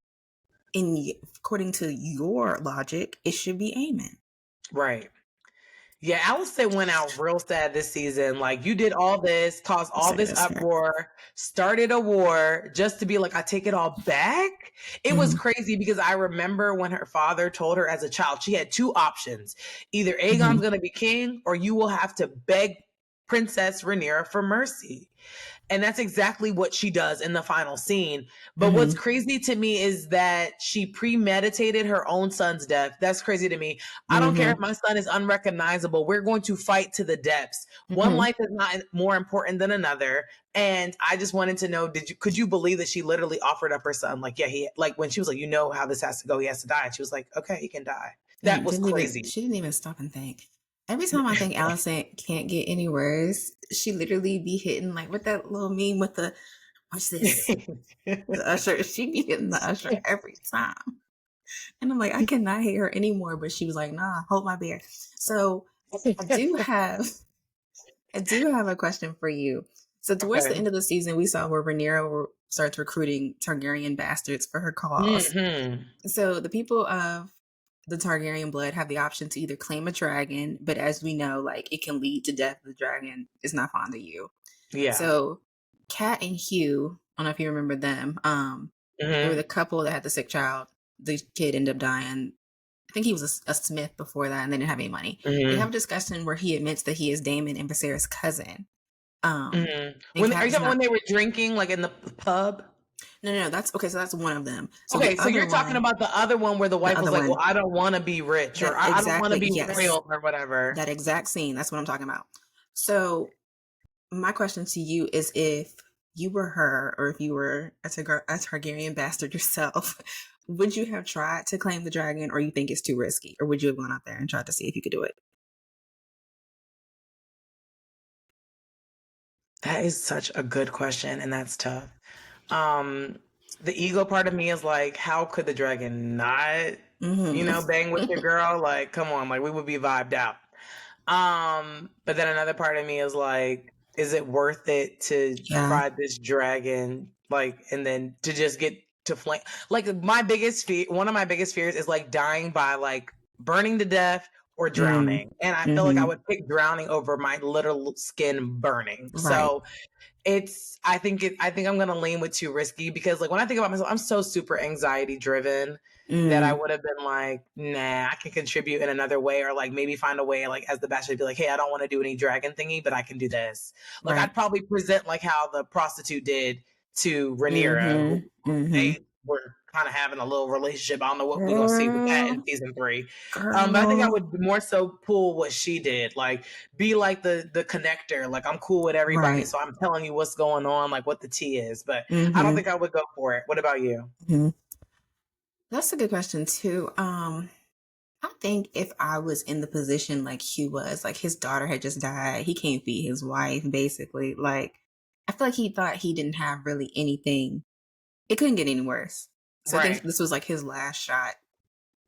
according to your logic, it should be Aemon. Right. Yeah, Allison went out real sad this season. Like, you did all this, caused all Sad this as heck. uproar, started a war just to be like, I take it all back. It was Mm-hmm. crazy because I remember when her father told her as a child, she had two options. Either Aegon's Mm-hmm. going to be king or you will have to beg Princess Rhaenyra for mercy. And that's exactly what she does in the final scene. But what's crazy to me is that she premeditated her own son's death. That's crazy to me. I don't care if my son is unrecognizable. We're going to fight to the depths. One life is not more important than another. And I just wanted to know, could you believe that she literally offered up her son? Like, yeah, like when she was like, you know how this has to go, he has to die. And she was like, okay, he can die. That was crazy. She didn't even stop and think. Every time I think Allison can't get any worse, she literally be hitting like with that little meme with the watch this. The usher, she be hitting the usher every time. And I'm like, I cannot hate her anymore. But she was like, nah, hold my beer. So I do have a question for you. So towards the end of the season, we saw where Rhaenyra starts recruiting Targaryen bastards for her cause. So the people of the Targaryen blood have the option to either claim a dragon, but as we know, like it can lead to death if the dragon is not fond of you. Yeah. So Kat and Hugh, I don't know if you remember them. They were the couple that had the sick child. The kid ended up dying. I think he was a smith before that, and they didn't have any money. They have a discussion where he admits that he is Daemon and Viserys' cousin. Are you talking when they were drinking, like in the pub? No, that's okay. So that's one of them. So okay, so you're talking about the other one where the wife was like, "Well, I don't want to be rich, or I don't want to be royal, or whatever." That exact scene. That's what I'm talking about. So my question to you is, if you were her, or if you were a Targaryen bastard yourself, would you have tried to claim the dragon, or you think it's too risky, or would you have gone out there and tried to see if you could do it? That is such a good question, and that's tough. The ego part of me is like, how could the dragon not, bang with your girl? Like, come on, like we would be vibed out. But then another part of me is like, is it worth it to ride this dragon, like, and then to just get to flame? Like one of my biggest fears is like dying by like burning to death or drowning. And I feel like I would pick drowning over my literal skin burning. Right. So I think I'm gonna lean with too risky, because like when I think about myself, I'm so super anxiety driven that I would have been like, nah, I can contribute in another way, or like maybe find a way, like as the bachelor, be like, hey, I don't want to do any dragon thingy, but I can do this. Like I'd probably present like how the prostitute did to Rhaenyra, who they were kind of having a little relationship. I don't know what we're gonna see with that in season 3. But I think I would more so pull what she did, like be like the connector. Like I'm cool with everybody, so I'm telling you what's going on, like what the tea is. But I don't think I would go for it. What about you? That's a good question too. I think if I was in the position like Hugh was, like his daughter had just died, he can't feed his wife, basically. Like I feel like he thought he didn't have really anything. It couldn't get any worse. So I think this was like his last shot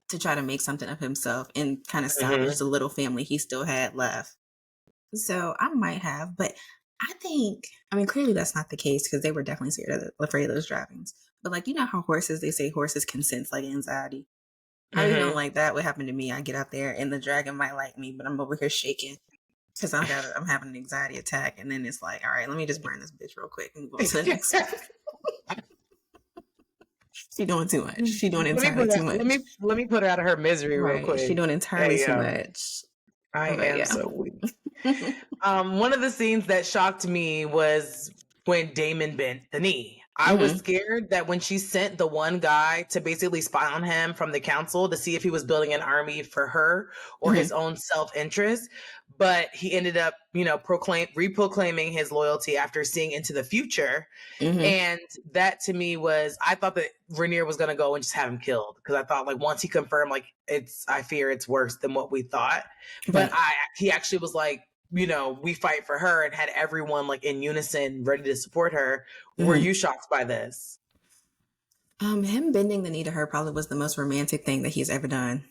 to try to make something of himself and kind of salvage the little family he still had left. So I might have, but I mean, clearly that's not the case, because they were definitely afraid of those dragons. But like, you know how they say horses can sense like anxiety. I really don't like that. What happened to me? I get out there and the dragon might like me, but I'm over here shaking because I'm having an anxiety attack. And then it's like, all right, let me just burn this bitch real quick and move on to the next one. She's doing too much. She's doing entirely too much. Let me put her out of her misery real quick. She's doing entirely too much. I am so weak. One of the scenes that shocked me was when Daemon bent the knee. I was scared that when she sent the one guy to basically spy on him from the council to see if he was building an army for her or his own self-interest, but he ended up, reproclaiming his loyalty after seeing into the future. And that to me I thought that Rhaenyra was going to go and just have him killed, because I thought like once he confirmed, like I fear it's worse than what we thought. But he actually was like, we fight for her, and had everyone like in unison ready to support her. Were you shocked by this? Him bending the knee to her probably was the most romantic thing that he's ever done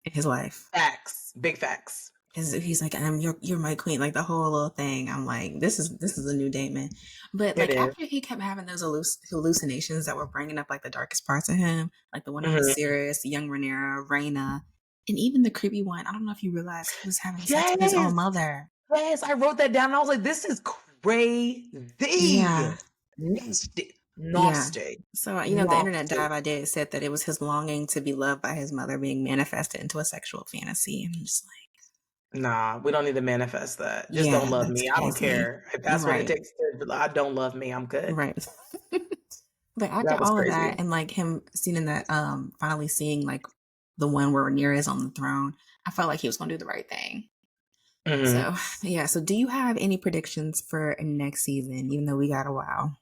in his life. Facts. Big facts. He's like, you're my queen, like the whole little thing. I'm like, this is a new Daemon. But like after he kept having those hallucinations that were bringing up like the darkest parts of him, like the one of Viserys, young Rhaenyra, Rhaena, and even the creepy one. I don't know if you realized he was having sex with his own mother. Yes, I wrote that down and I was like, this is crazy. Yeah. Nasty. Yeah. So, the internet dive I did said that it was his longing to be loved by his mother being manifested into a sexual fantasy. And I'm just like, Nah, we don't need to manifest that. Just don't Yeah, love that's me. I don't crazy. care. If that's what it Right, takes to I don't love me, I'm good. right. But after That was all of crazy. that and like him seeing that, finally seeing like the one where Rhaenyra is on the throne, I felt like he was gonna do the right thing. Mhm. So yeah, so do you have any predictions for next season, even though we got a while?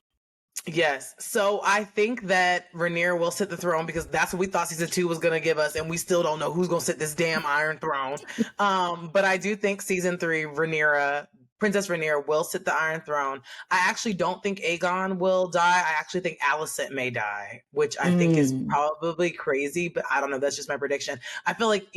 Yes. So I think that Rhaenyra will sit the throne because that's what we thought season 2 was going to give us, and we still don't know who's going to sit this damn Iron Throne. But I do think season 3, Princess Rhaenyra will sit the Iron Throne. I actually don't think Aegon will die. I actually think Alicent may die, which I think is Mm. probably crazy, but I don't know. That's just my prediction. I feel like,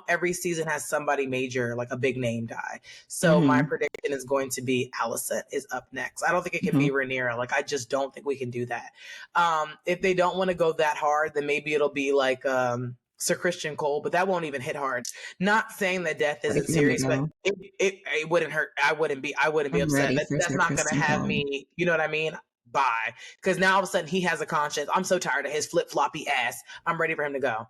every season has somebody major, like a big name die. So my Mm-hmm. prediction is going to be Alicent is up next. I don't think it can be Mm-hmm. Rhaenyra. Like, I just don't think we can do that. If they don't want to go that hard, then maybe it'll be like Sir Christian Cole, but that won't even hit hard. Not saying that death Ready isn't for him to serious, but go. it wouldn't hurt. I wouldn't be I'm upset. ready That for that's Sir not gonna Kristen have Cole. me. You know what I mean? Bye. Because now all of a sudden he has a conscience. I'm so tired of his flip floppy ass. I'm ready for him to go.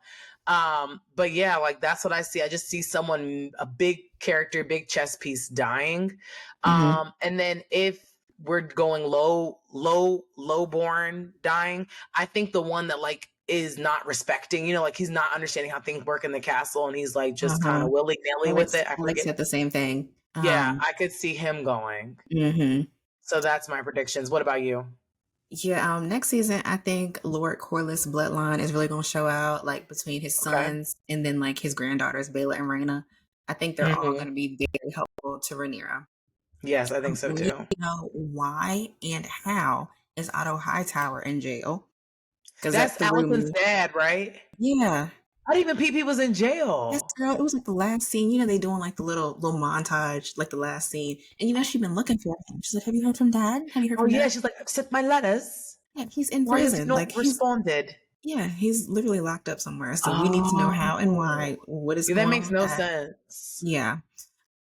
But yeah, like that's what I see. I just see someone, a big character, big chess piece dying. Mm-hmm. And then if we're going low born dying, I think the one that like is not respecting, like he's not understanding how things work in the castle and he's like just kind Uh-huh. of willy nilly with Alex it. I Alex forget. said the same thing. Yeah, I could see him going. Mhm. So that's my predictions. What about you? Yeah, next season, I think Lord Corlys' bloodline is really gonna show out, like between his Okay. sons and then like his granddaughters, Bela and Raina. I think they're all Hmm. gonna be very helpful to Rhaenyra. Yes, I think so And we too. know why and how is Otto Hightower in jail? Because That's that's the Allison's rumor. dad, right? Yeah. I didn't even PP was in Yes, jail. girl. It was like the last scene. They doing like the little montage, like the last scene. And she's been looking for him. She's like, "Have you heard from Dad? Have you heard Oh from yeah, Dad?" she's like, I've sent my letters. Yeah, he's in Why has he prison. not Like responded? yeah, he's literally locked up somewhere. So we need to know how and Oh, why, what is yeah, that going on makes with no that. sense. Yeah.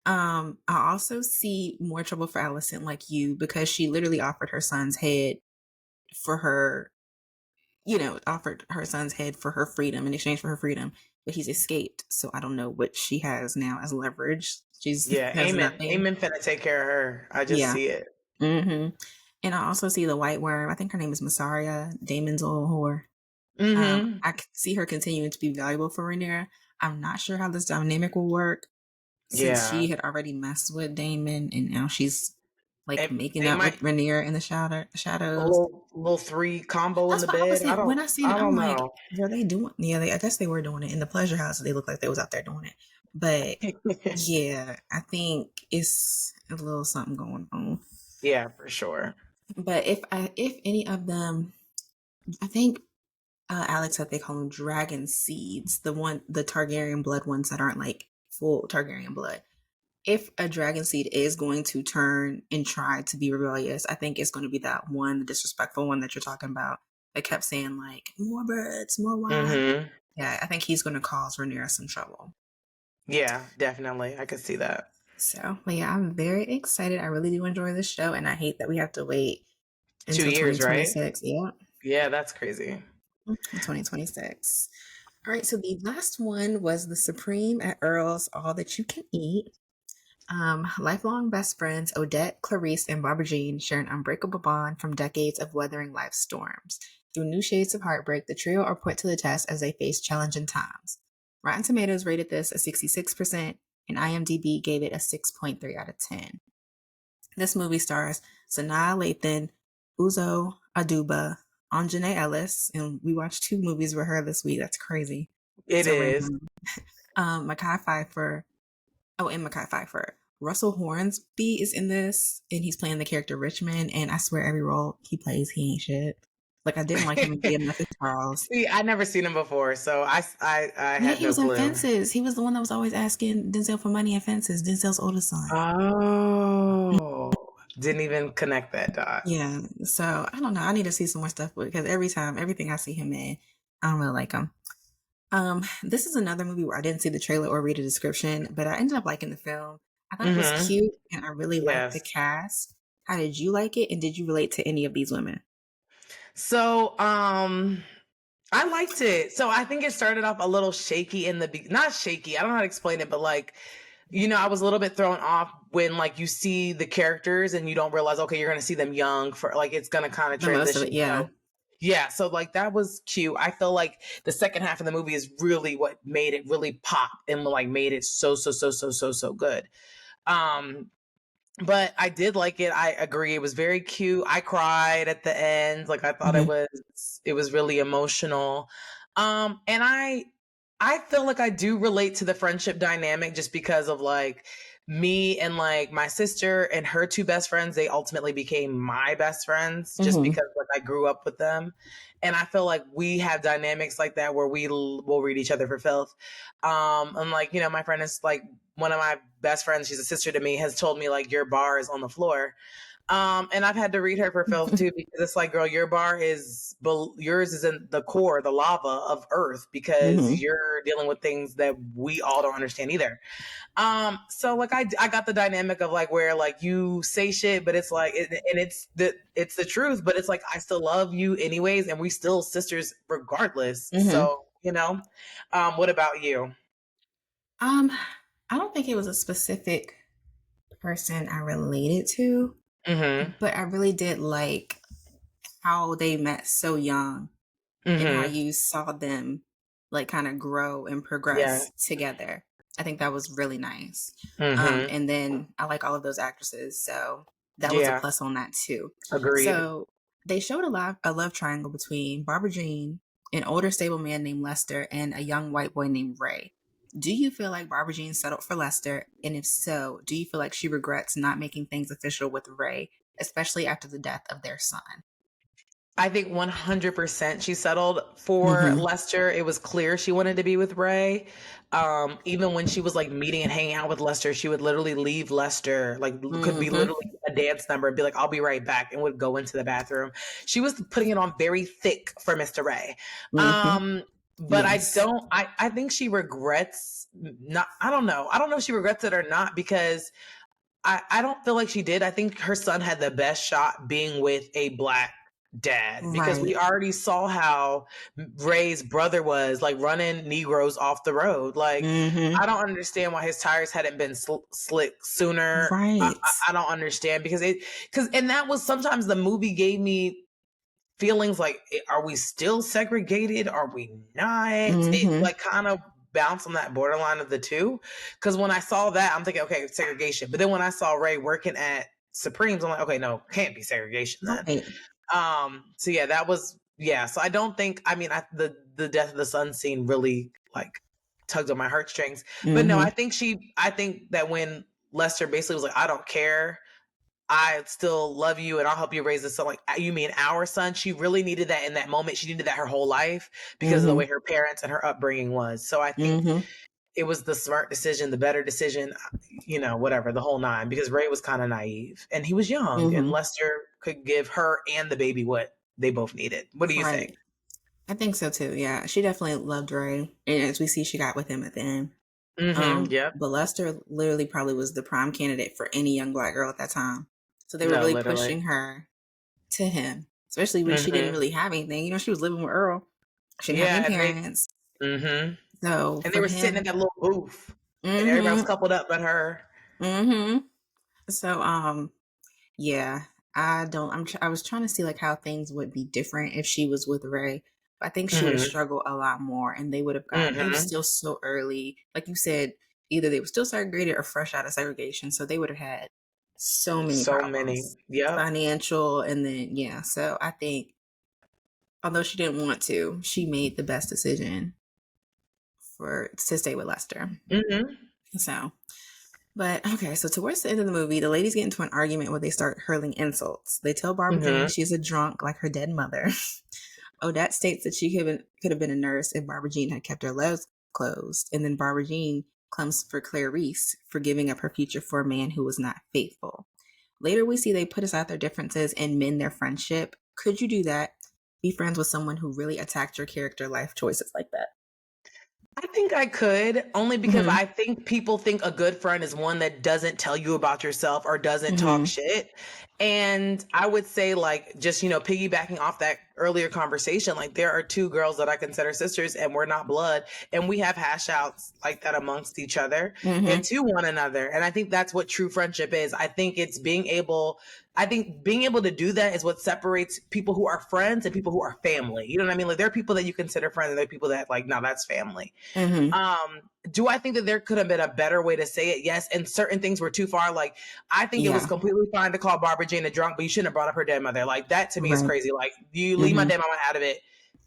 I also see more trouble for Alicent like you because she literally offered her son's head for her, offered her son's head for her freedom in exchange for her freedom, but he's escaped. So I don't know what she has now as leverage. She's Yeah, has Amen. nothing. Amen finna take care of her. I just Yeah. see it. Hmm. And I also see the white worm. I think her name is Massaria, Damon's old whore. Mm-hmm. I see her continuing to be valuable for Rhaenyra. I'm not sure how this dynamic will work since Yeah. she had already messed with Damon and now she's like making They out might with Rhaenyra in the a shadows. little three combo in That's the what I was bed. I saying. don't When I seen I it, I'm don't like, know. were they doing? Yeah, I guess they were doing it in the pleasure house. They looked like they was out there doing it. But yeah, I think it's a little something going on. Yeah, for sure. But if any of them, I think Alex said they call them dragon seeds, the Targaryen blood ones that aren't like full Targaryen blood. If a dragon seed is going to turn and try to be rebellious, I think it's going to be that one, the disrespectful one that you're talking about. That kept saying like more birds, more wine. Mm-hmm. Yeah, I think he's going to cause Rhaenyra some trouble. Yeah, definitely. I could see that. So, but yeah, I'm very excited. I really do enjoy this show, and I hate that we have to wait Two until years, right? 2026. Yeah, Yeah, that's crazy. 2026. All right, so the last one was the Supreme at Earl's All That You Can Eat. Lifelong best friends Odette, Clarice, and Barbara Jean share an unbreakable bond from decades of weathering life's storms. Through new shades of heartbreak, the trio are put to the test as they face challenging times. Rotten Tomatoes rated this a 66%, and IMDb gave it a 6.3 out of 10. This movie stars Sanaa Lathan, Uzo Aduba, Anjanae Ellis, and we watched 2 movies with her this week. That's crazy. It So is. random. Mekhi Phifer. Oh, and Mekhi Phifer. Russell Hornsby is in this, and he's playing the character Richmond. And I swear, every role he plays, he ain't shit. Like I didn't like him in BMF as Charles. See, I never seen him before, so I Yeah, had he no was in clue. Fences. He was the one that was always asking Denzel for money in Fences. Denzel's oldest son. Oh, didn't even connect that dot. Yeah, so I don't know. I need to see some more stuff because everything I see him in, I don't really like him. This is another movie where I didn't see the trailer or read a description, but I ended up liking the film. I thought it was Mm-hmm. cute and I really liked the Yes. cast. How did you like it? And did you relate to any of these women? So, I liked it. So I think it started off a little shaky in the not shaky. I don't know how to explain it, but like I was a little bit thrown off when like you see the characters and you don't realize, okay, you're going to see them young for like, it's going to kind of The most of transition. it, yeah. So yeah. So like that was cute. I feel like the second half of the movie is really what made it really pop and like made it so good. But I did like it. I agree. It was very cute. I cried at the end. Like I thought Mm-hmm. it was really emotional. And I feel like I do relate to the friendship dynamic just because of like me and like my sister and her two best friends, they ultimately became my best friends just Mm-hmm. because like I grew up with them. And I feel like we have dynamics like that where will read each other for filth. And like, my friend is like one of my best friends, she's a sister to me, has told me like your bar is on the floor. And I've had to read her for filth too because it's like, girl, yours is in the core, the lava of Earth because Mm-hmm. you're dealing with things that we all don't understand either. So like I got the dynamic of like where like you say shit, but it's like, and it's the truth, but it's like I still love you anyways, and we still sisters regardless. Mm-hmm. So what about you? Um, I don't think it was a specific person I related to, Mm-hmm. but I really did like how they met so young and how Mm-hmm. you saw them like kind of grow and Yeah. progress together. I think that was really nice. Mm-hmm. And then I like all of those actresses, so that was a Yeah. plus on that too. Agreed. So they showed a love triangle between Barbara Jean, an older stable man named Lester, and a young white boy named Ray. Do you feel like Barbara Jean settled for Lester? And if so, do you feel like she regrets not making things official with Ray, especially after the death of their son? I think 100% she settled for Mm-hmm. Lester. It was clear she wanted to be with Ray. Even when she was like meeting and hanging out with Lester, she would literally leave Lester, like could be Mm-hmm. literally a dance number and be like, I'll be right back, and would go into the bathroom. She was putting it on very thick for Mr. Ray. Mm-hmm. Um, but Yes. I think she regrets not, I don't know. I don't know if she regrets it or not because I don't feel like she did. I think her son had the best shot being with a black dad because we Right. already saw how Ray's brother was like running Negroes off the road. Like, Mm-hmm. I don't understand why his tires hadn't been slick sooner. Right. I don't understand and that was sometimes the movie gave me feelings like, are we still segregated? Are we not? It Mm-hmm. like kind of bounced on that borderline of the two. Because when I saw that, I'm thinking, okay, segregation. But then when I saw Ray working at Supremes, I'm like, okay, no, can't be segregation then. Right. So yeah, that was yeah. So I don't think. I mean, the death of the son scene really like tugged on my heartstrings. But no, Mm-hmm. I think that when Lester basically was like, I don't care, I still love you and I'll help you raise this son. Like, you mean our son? She really needed that in that moment. She needed that her whole life because of the Mm-hmm. way her parents and her upbringing was. So I think Mm-hmm. it was the smart decision, the better decision, whatever, the whole nine, because Ray was kind of naive and he was young and Mm-hmm. Lester could give her and the baby what they both needed. What do you think? Right. I think so too. Yeah. She definitely loved Ray. And as we see, she got with him at the end. Mm-hmm. Yep. But Lester literally probably was the prime candidate for any young black girl at that time. So they were No, really literally. pushing her to him, especially when she didn't Mm-hmm. really have anything. She was living with Earl. She didn't have Yeah. any parents. Mm-hmm. So And they for were sitting in him, that little booth and everybody was mm-hmm, coupled up but her. mm-hmm. So, yeah, I don't. I was trying to see like how things would be different if she was with Ray. But I think she would have Mm-hmm. struggled a lot more, and they would have gotten. It was Mm-hmm. still so early, like you said. Either they were still segregated or fresh out of segregation, so they would have had so many So many. problems, Yep. financial, and then yeah. So I think, although she didn't want to, she made the best decision to stay with Lester. Mm-hmm. So but okay, so towards the end of the movie, the ladies get into an argument where they start hurling insults. They tell Barbara Jean Mm-hmm. she's a drunk like her dead mother. Odette states that she could have been a nurse if Barbara Jean had kept her legs closed. And then Barbara Jean comes for Clarice for giving up her future for a man who was not faithful. Later, we see they put aside their differences and mend their friendship. Could you do that? Be friends with someone who really attacked your character life choices like that? I think I could, only because Mm-hmm. I think people think a good friend is one that doesn't tell you about yourself or doesn't talk Mm-hmm. shit. And I would say, like, just, piggybacking off that earlier conversation, like, there are two girls that I consider sisters and we're not blood. And we have hash outs like that amongst each other Mm-hmm. and to one another. And I think that's what true friendship is. I think being able to do that is what separates people who are friends and people who are family. You know what I mean? Like, there are people that you consider friends and there are people that, like, no, that's family. Mm-hmm. Do I think that there could have been a better way to say it? Yes. And certain things were too far. Like, I think it was Yeah. completely fine to call Barbara Jane a drunk, but you shouldn't have brought up her dead mother. Like, that to me is Right. crazy. Like, you leave my Mm-hmm. dead mama out of it.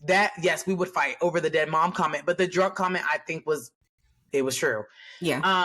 That, yes, we would fight over the dead mom comment, but the drunk comment, I think it was true. Yeah.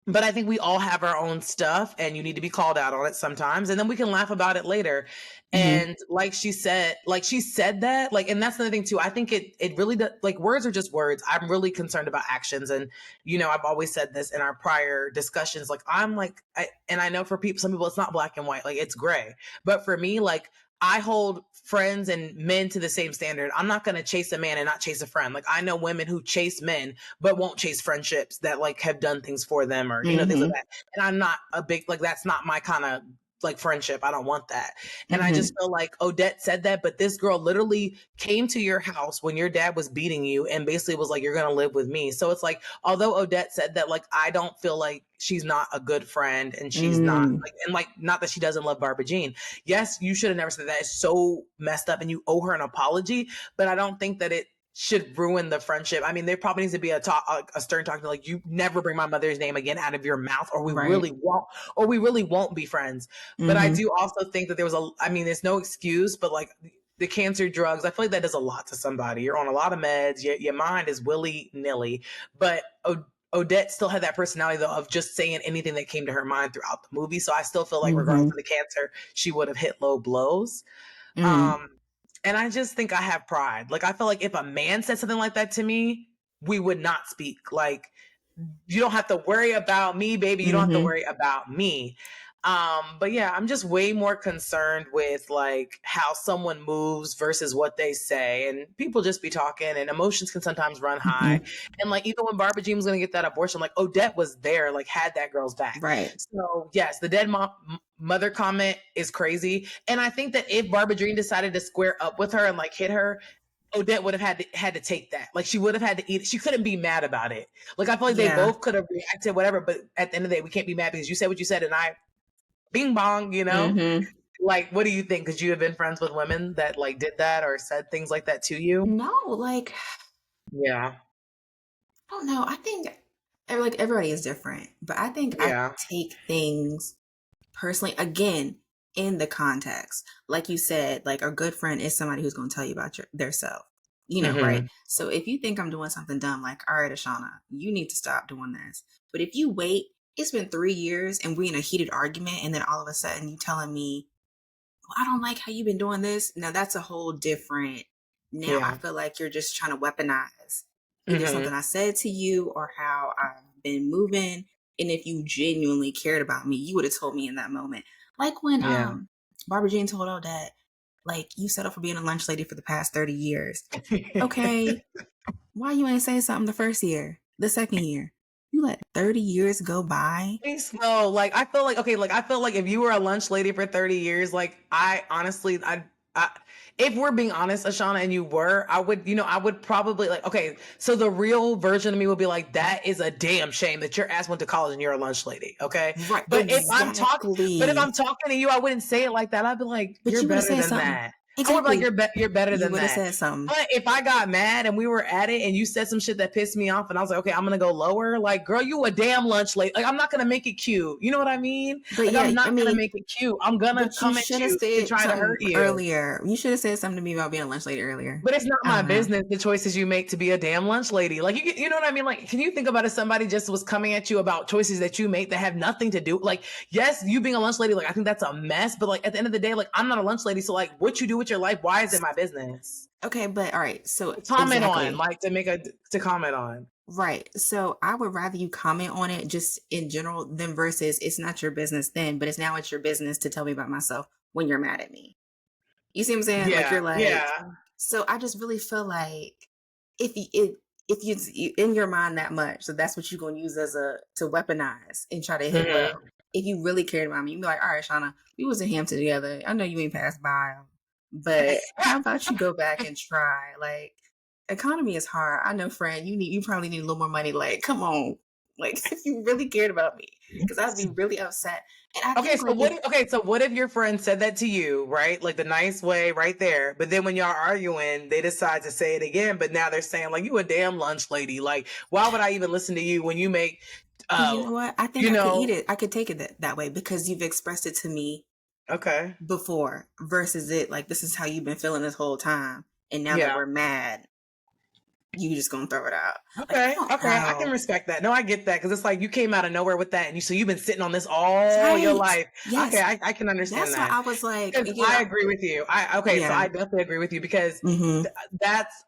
But I think we all have our own stuff and you need to be called out on it sometimes. And then we can laugh about it later. Mm-hmm. And like she said that, like, and that's another thing too. I think it really does, like, words are just words. I'm really concerned about actions. And, I've always said this in our prior discussions, like, and I know for some people, it's not black and white, like, it's gray. But for me, like, I hold friends and men to the same standard. I'm not going to chase a man and not chase a friend. Like, I know women who chase men, but won't chase friendships that, like, have done things for them or, things like that. And I'm not a big, like, that's not my kind of, like, friendship. I don't want that. And I just feel like Odette said that, but this girl literally came to your house when your dad was beating you and basically was like, you're going to live with me. So it's like, although Odette said that, like, I don't feel like she's not a good friend and she's not like, and like, not that she doesn't love Barbara Jean. Yes, you should have never said that. It's so messed up and you owe her an apology, but I don't think that it should ruin the friendship. I mean, there probably needs to be a stern talk to, like, you never bring my mother's name again out of your mouth or we really won't be friends. But I do also think that there's no excuse, but, like, the cancer drugs, I feel like that does a lot to somebody. You're on a lot of meds. Your mind is willy-nilly. But Odette still had that personality, though, of just saying anything that came to her mind throughout the movie. So I still feel like, regardless of the cancer, she would have hit low blows. And I just think I have pride. Like, I feel like if a man said something like that to me, we would not speak. Like, you don't have to worry about me, baby. You don't have to worry about me. But yeah, I'm just way more concerned with, like, how someone moves versus what they say. And people just be talking and emotions can sometimes run high. And, like, even when Barbara Jean was going to get that abortion, like, Odette was there, like, had that girl's back. Right. So yes, the dead mother comment is crazy. And I think that if Barbara Jean decided to square up with her and, like, hit her, Odette would have had to take that. Like, she would have had to eat it. She couldn't be mad about it. Like, I feel like they both could have reacted, whatever, but at the end of the day, we can't be mad because you said what you said and I bing bong, Like, what do you think? Could you have been friends with women that, like, did that or said things like that to you? No, like, Yeah. I don't know. I think, like, everybody is different, but I think I take things personally, again, in the context. Like you said, like, a good friend is somebody who's going to tell you about their self, right? So if you think I'm doing something dumb, like, all right, Ashana, you need to stop doing this. But if you wait, it's been 3 years and we're in a heated argument, and then all of a sudden you telling me, well, I don't like how you've been doing this. Now that's a whole different. Now I feel like you're just trying to weaponize either something I said to you or how I've been moving. And if you genuinely cared about me, you would have told me in that moment. Like when Barbara Jean told Odette, like, you settled for being a lunch lady for the past 30 years. Okay, why you ain't say something the first year, the second year? You let 30 years go by? No, like, I feel like, okay, like, I feel like if you were a lunch lady for 30 years, like, I honestly, if we're being honest, Ashana, and you were, I would probably, like, okay, so the real version of me would be like, that is a damn shame that your ass went to college and you're a lunch lady. Okay. Right. But Exactly. if I'm talking to you, I wouldn't say it like that. I'd be like, But you're you better than something. that. Exactly. I would be like, you're better than You would that. have said something. But if I got mad and we were at it and you said some shit that pissed me off and I was like, okay, I'm going to go lower. Like, girl, you a damn lunch lady. Like, I'm not going to make it cute. You know what I mean? But like, I'm not going to make it cute. I'm going to come at you and try to hurt you. Earlier. You should have said something to me about being a lunch lady earlier. But it's not my business, the choices you make to be a damn lunch lady. Like, you know what I mean? Like, can you think about if somebody just was coming at you about choices that you make that have nothing to do? Like, yes, you being a lunch lady, like, I think that's a mess. But, like, at the end of the day, like, I'm not a lunch lady. So, like, what you do with your life, why is it my business? Okay, but all right. So comment on, like, to comment on. Right. So I would rather you comment on it just in general than versus it's not your business then, but now it's your business to tell me about myself when you're mad at me. You see what I'm saying? Yeah, like, you're like, yeah. So I just really feel like if you in your mind that much, so that's what you're gonna use to weaponize and try to hit low. if you really cared about me, you'd be like, all right, Shauna, we was in Hampton together. I know you ain't passed by, but how about you go back and try? Like, economy is hard. I know, friend, you probably need a little more money. Like, come on. Like, if you really cared about me, because I'd be really upset. And I Okay, think so like if what if your friend said that to you, right? Like the nice way right there, but then when y'all arguing, they decide to say it again, but now they're saying like you a damn lunch lady. Like, why would I even listen to you when you make you know what? I think you I could eat know, it. I could take it that way because you've expressed it to me okay. before versus it like this is how you've been feeling this whole time. And now that Yeah. we're mad, you just gonna throw it out. Like, I Okay, don't okay, I can know. respect that. No, I get that because it's like you came out of nowhere with that, and you've been sitting on this all your Right. life. Okay, Yes. I can understand That's why that I was like, because you I know, agree with you. I okay, so yeah. I definitely agree with you because Mm-hmm.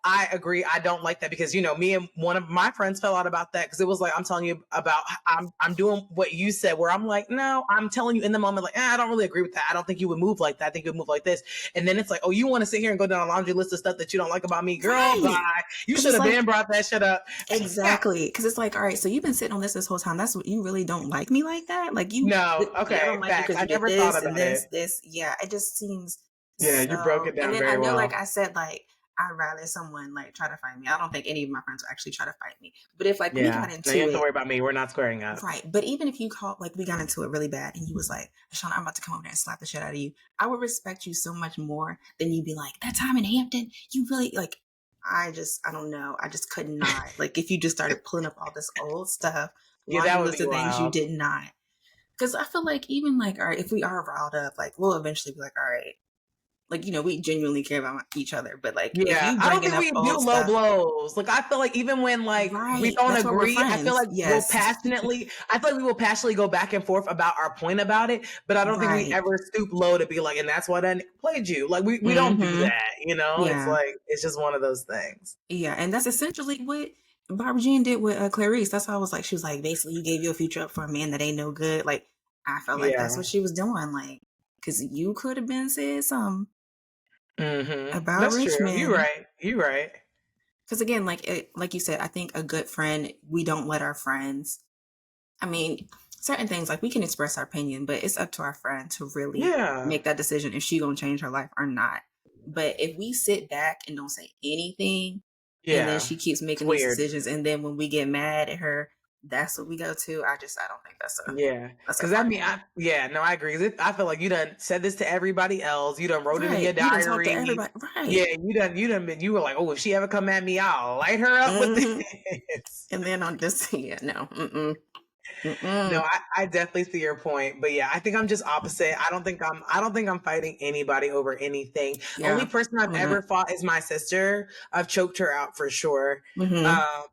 I agree. I don't like that because me and one of my friends fell out about that because it was like I'm telling you about I'm doing what you said where I'm like no, I'm telling you in the moment like I don't really agree with that. I don't think you would move like that. I think you would move like this, and then it's like oh you want to sit here and go down a laundry list of stuff that you don't like about me, girl. Right. Bye. You Because should it's have like, been brought that shit up. exactly. Because it's like, all right, so you've been sitting on this whole time. That's what you really don't like me like that? Like, No, yeah, I don't okay, like you facts. because I you did never thought this and about it. this. Yeah, it just seems Yeah, you broke so. it And down then I very know, like well. I said, like, I'd rather someone like try to fight me. I don't think any of my friends will actually try to fight me. But if like we Yeah. got No, you into have to it, worry about me. We're not squaring up. right. But even if you called, like, we got into it really bad and you was like, Sean, I'm about to come over there and slap the shit out of you, I would respect you so much more than you'd be like, that time in Hampton, you really, like, I don't know. I just could not. Like, if you just started pulling up all this old stuff, Yeah, that laundry would list be of things you wild. did not. Because I feel like even like, all right, if we are riled up, like, we'll eventually be like, all right, like, we genuinely care about each other. But like, if Yeah, you I don't bringing think up we do old low stuff, blows. Like I feel like even when like we right, don't that's why we're agree, I feel friends. like Yes. I feel like we will passionately go back and forth about our point about it, but I don't think we Right. ever stoop low to be like, and that's why I played you. Like we don't do Mm-hmm. that, you know? It's Yeah. like it's just one of those things. Yeah, and that's essentially what Barbara Jean did with Clarice. That's why I was like, she was like, basically, you gave your future up for a man that ain't no good. Like, I felt like that's Yeah. what she was doing. Like, because you could have been said something about That's true. You Richmond. right. You right. Because again, like you said, I think a good friend, we don't let our friends. I mean, certain things like we can express our opinion, but it's up to our friend to really Yeah. make that decision if she gonna change her life or not. But if we sit back and don't say anything, and then Yeah. she keeps It's making these weird. decisions, and then when we get mad at her, that's what we go to. I don't think Yeah, that's a because I friend. mean, no, I agree. I feel like you done said this to everybody else. You done wrote it in your Right. You done talk to diary. everybody. Yeah, Right. you were like, oh, if she ever come at me, I'll light her up with Hmm. this. And then on this, yeah, no. Mm-mm. No, Mm-mm. I definitely see your point, but yeah, I think I'm just opposite. I don't think I'm fighting anybody over anything. Only Yeah. person I've I'm ever not. fought is my sister. I've choked her out for sure. Mm-hmm. Um,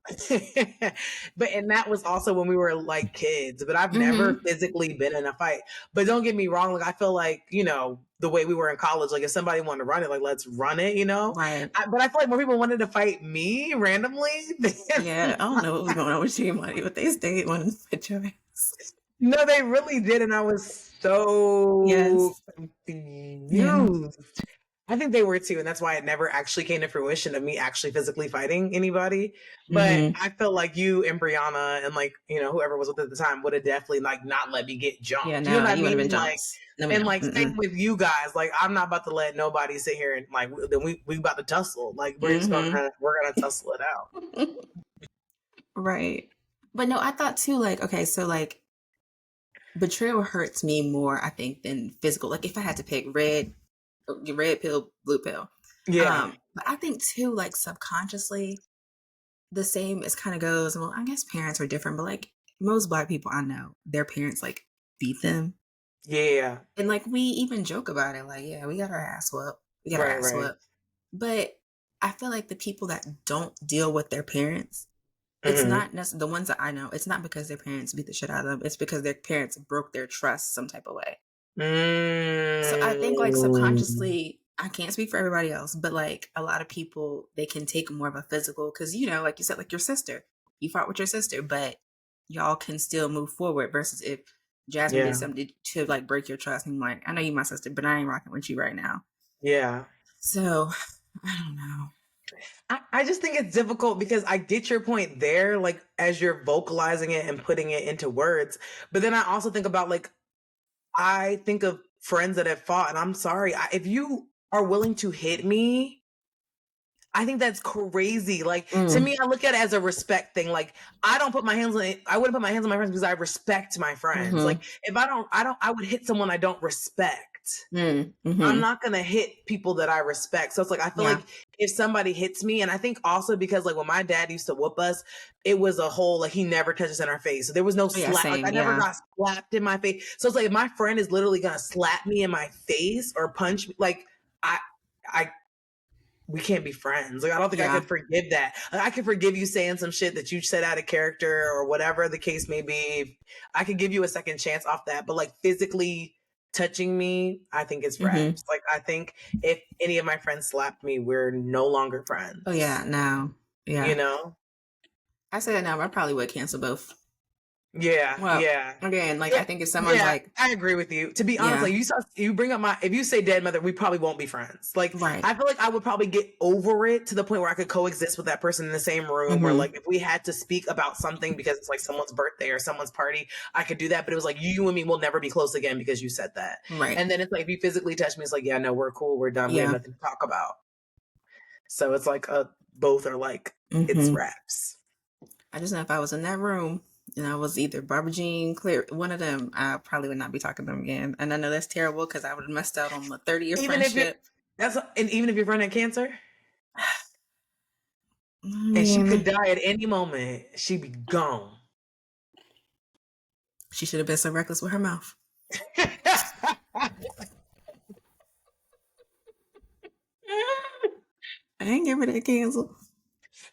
but and that was also when we were like kids. But I've never Mm-hmm. physically been in a fight. But don't get me wrong, like I feel like the way we were in college, like if somebody wanted to run it, like let's run it. Right. But I feel like more people wanted to fight me randomly Yeah. than I don't know what was going on with you and Money, but they stayed wanting to put your ass. No, they really did, and I was so Yes. Yeah. confused. I think they were too, and that's why it never actually came to fruition of me actually physically fighting anybody. But Mm-hmm. I felt like you and Brianna and like whoever was with at the time would have definitely like not let me get Yeah. jumped. You know No, what I you would have been mean? Like, jumps. No, and ma'am. like same Mm-mm. with you guys. Like, I'm not about to let nobody sit here and like then we about to tussle. Like, Mm-hmm. we're gonna tussle it out. Right. But no, I thought too, like, okay, so like betrayal hurts me more, I think, than physical. Like if I had to pick red pill, blue pill. Yeah, But I think too, like subconsciously, the same as kind of goes, well, I guess parents are different, but like most black people I know, their parents like beat them. yeah, And like we even joke about it, like, yeah, we got our ass whooped. We got our right, ass right. whooped. But I feel like the people that don't deal with their parents, it's Hmm. not the ones that I know, it's not because their parents beat the shit out of them. It's because their parents broke their trust some type of way. So I think like Mm. subconsciously, I can't speak for everybody else, but like a lot of people, they can take more of a physical because like you said, like your sister, you fought with your sister, but y'all can still move forward. Versus if Jasmine did Yeah, something to like break your trust, and like, I know you my sister, but I ain't rocking with you right now. yeah. So I don't know. I just think it's difficult because I get your point there, like as you're vocalizing it and putting it into words. But then I also think about like I think of friends that have fought, and I'm sorry, if you are willing to hit me, I think that's crazy. Like, to me, I look at it as a respect thing. Like, I don't put my hands on it. I wouldn't put my hands on my friends because I respect my friends. Like, if I would hit someone I don't respect. I'm not going to hit people that I respect. So it's like, I feel like if somebody hits me, and I think also because like when my dad used to whoop us, it was a whole, like, he never touched us in our face. So there was no slap. Like, I never got slapped in my face. So it's like, if my friend is literally going to slap me in my face or punch me, like, I we can't be friends. Like, I don't think I could forgive that. Like, I could forgive you saying some shit that you said out of character or whatever the case may be. I could give you a second chance off that, but like physically touching me, I think it's reps. Like, I think if any of my friends slapped me, we're no longer friends. Oh yeah, no. Yeah. You know? I say that now, but I probably would cancel both. Yeah, well, yeah. Again, like, I think if someone's like, I agree with you. To be honest, like, you bring up if you say dead mother, we probably won't be friends. Like, I feel like I would probably get over it to the point where I could coexist with that person in the same room, or like if we had to speak about something because it's like someone's birthday or someone's party, I could do that. But it was like, you and me will never be close again because you said that. Right. And then it's like, if you physically touch me, it's like, yeah, no, we're cool, we're done, we have nothing to talk about. So it's like both are like, it's raps. I just know if I was in that room and I was either Barbara Jean, Claire, one of them, I probably would not be talking to them again. And I know that's terrible because I would have messed out on the 30-year friendship. And even if you're running cancer, and she could die at any moment, she'd be gone. She should have been so reckless with her mouth. I ain't give her that cancel.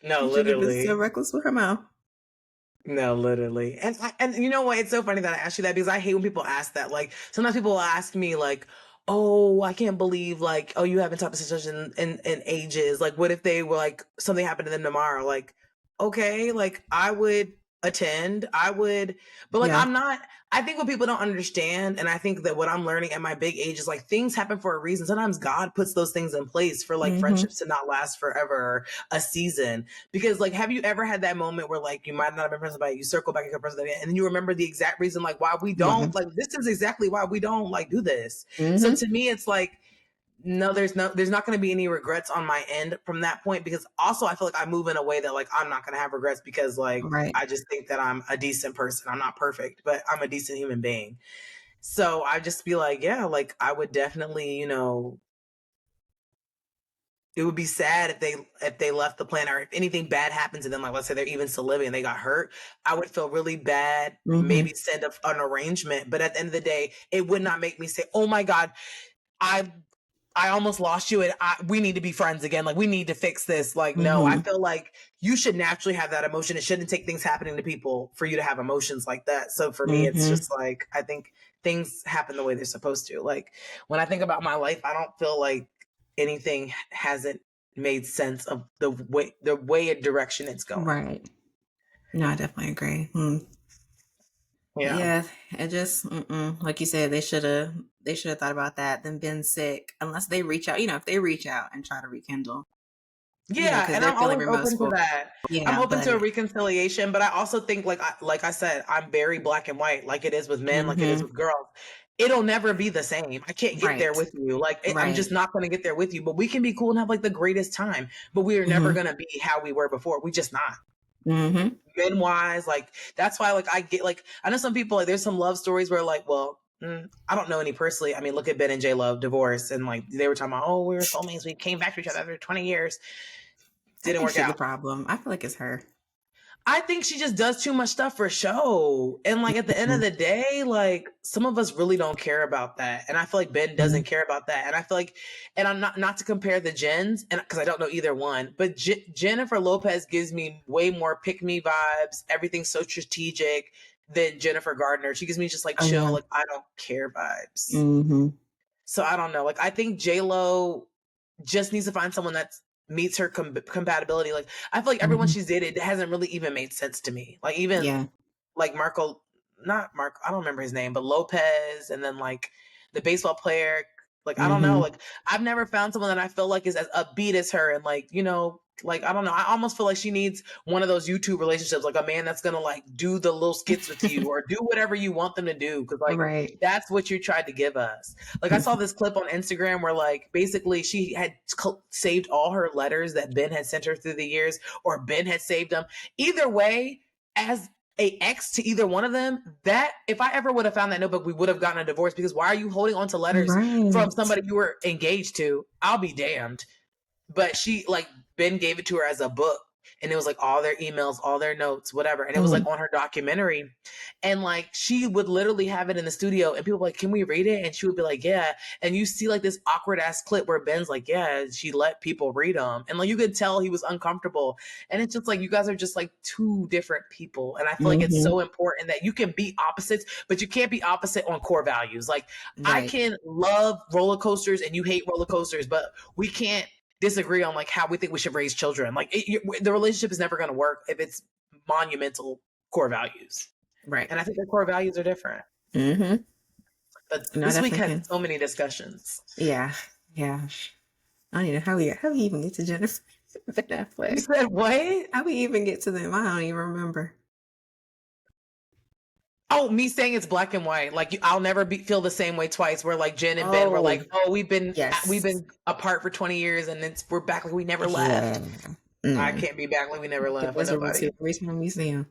No, she literally. Been so reckless with her mouth. No, literally. And you know what? It's so funny that I asked you that because I hate when people ask that. Like, sometimes people will ask me like, oh, I can't believe, like, oh, you haven't talked to such in ages. Like, what if they were like, something happened to them tomorrow? Like, okay, like, I would attend. But like, I think what people don't understand, and I think that what I'm learning at my big age is like, things happen for a reason. Sometimes God puts those things in place for like friendships to not last forever, or a season. Because like, have you ever had that moment where like you might not have been friends with somebody, you circle back and you're friends with them, and then you remember the exact reason like why we don't like, this is exactly why we don't like do this. So to me, it's like, no, there's not going to be any regrets on my end from that point, because also I feel like I move in a way that like I'm not going to have regrets because like I just think that I'm a decent person. I'm not perfect, but I'm a decent human being. So I just be like, yeah, like I would definitely, you know, it would be sad if they left the planet, or if anything bad happens to them, like let's say they're even still living and they got hurt, I would feel really bad, maybe send an arrangement. But at the end of the day, it would not make me say, oh my God, I almost lost you and we need to be friends again. Like, we need to fix this. Like, no, I feel like you should naturally have that emotion. It shouldn't take things happening to people for you to have emotions like that. So for me, it's just like, I think things happen the way they're supposed to. Like, when I think about my life, I don't feel like anything hasn't made sense of the way and direction it's going. Right. No, I definitely agree. Yeah, it just like you said, they should have thought about that, then been sick, unless they reach out. You know, if they reach out and try to rekindle. Yeah, and I'm always open to that. Yeah, I'm open to a reconciliation, but I also think like I said, I'm very black and white, like it is with men, like it is with girls. It'll never be the same. I can't get there with you. Like, I'm just not going to get there with you, but we can be cool and have like the greatest time, but we are never going to be how we were before. We just not. Men wise, like that's why like I get like, I know some people like there's some love stories where like, well, I don't know any personally. I mean, look at Ben and J Love divorce, and like they were talking about, oh, we were soulmates, we came back to each other after 20 years. Didn't work out. The problem, I feel like, it's her. I think she just does too much stuff for show. And like at the end of the day, like some of us really don't care about that. And I feel like Ben doesn't care about that. And I feel like, and I'm not to compare the Jens, and because I don't know either one, but Jennifer Lopez gives me way more pick me vibes. Everything's so strategic than Jennifer Gardner. She gives me just like chill, like I don't care vibes. So I don't know. Like I think J-Lo just needs to find someone that's meets her compatibility. Like I feel like everyone she's dated hasn't really even made sense to me. Like even like I don't remember his name, but Lopez, and then like the baseball player, Like, I don't know. Like, I've never found someone that I feel like is as upbeat as her. And like, you know, like, I don't know. I almost feel like she needs one of those YouTube relationships, like a man that's going to like do the little skits with you or do whatever you want them to do. Cause like, Right. that's what you tried to give us. Like, I saw this clip on Instagram where like, basically she had saved all her letters that Ben had sent her through the years, or Ben had saved them. Either way, as a ex to either one of them, that if I ever would have found that notebook, we would have gotten a divorce, because why are you holding on to letters from Right. somebody you were engaged to? I'll be damned. But she, like, Ben gave it to her as a book, and it was like all their emails, all their notes, whatever. And it was like on her documentary. And like she would literally have it in the studio, and people were like, can we read it? And she would be like, yeah. And you see like this awkward ass clip where Ben's like, yeah, she let people read them. And like you could tell he was uncomfortable. And it's just like, you guys are just like two different people. And I feel like it's so important that you can be opposites, but you can't be opposite on core values. Like I can love roller coasters and you hate roller coasters, but we can't disagree on like how we think we should raise children. Like the relationship is never going to work if it's monumental core values. Right. And I think their core values are different. But No, this week had so many discussions. Yeah. Yeah. I don't even know how we even get to Jennifer Netflix. You said what? How we even get to them? I don't even remember. Oh, me saying it's black and white. Like I'll never feel the same way twice. Where like Jen and Ben were like, "Oh, we've been apart for 20 years, and we're back like we never left." I can't be back like we never left with nobody. Every time we see him.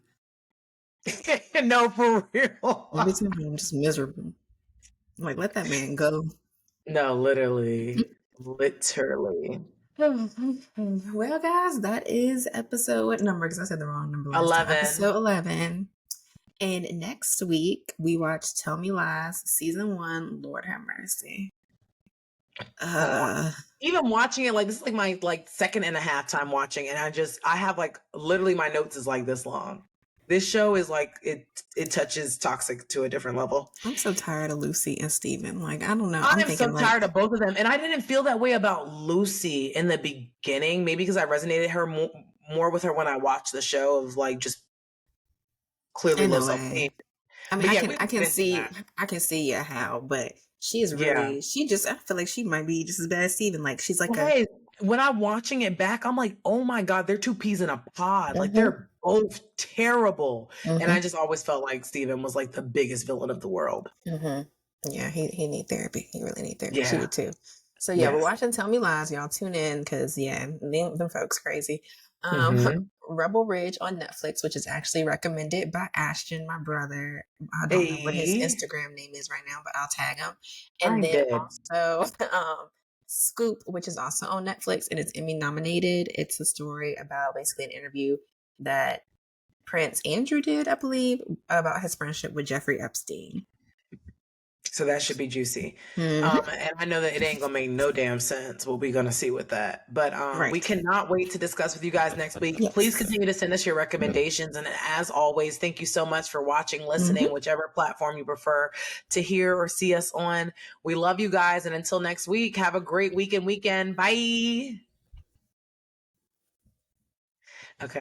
No, for real. Every time I'm just miserable. I'm like, let that man go. No, literally. Literally. Well, guys, that is episode, what number? Because I said the wrong number. 11. Episode 11. And next week, we watch Tell Me Lies, season 1. Lord have mercy. Even watching it, like this is like my like second and a half time watching, and I have like literally my notes is like this long. This show is like it touches toxic to a different level. I'm so tired of Lucy and Steven. Like, I don't know. I'm so tired of both of them. And I didn't feel that way about Lucy in the beginning, maybe because I resonated more with her when I watched the show of like just clearly low self-esteem. I mean, I can see how, but she is really, I feel like she might be just as bad as Steven. Like, she's like when I'm watching it back, I'm like, oh my God, they're two peas in a pod. Like, they're both terrible. And I just always felt like Steven was like the biggest villain of the world. Yeah, he need therapy. He really need therapy. She did too. So yeah, we're watching Tell Me Lies. Y'all tune in because them folks crazy. Rebel Ridge on Netflix, which is actually recommended by Ashton, my brother. I don't know what his Instagram name is right now, but I'll tag him. And also Scoop, which is also on Netflix, and it's Emmy nominated. It's a story about basically an interview that Prince Andrew did, I believe, about his friendship with Jeffrey Epstein. So that should be juicy. And I know that it ain't gonna make no damn sense what we're gonna see with that. But we cannot wait to discuss with you guys next week. Please continue to send us your recommendations. And as always, thank you so much for watching, listening, whichever platform you prefer to hear or see us on. We love you guys. And until next week, have a great weekend. Bye. Okay.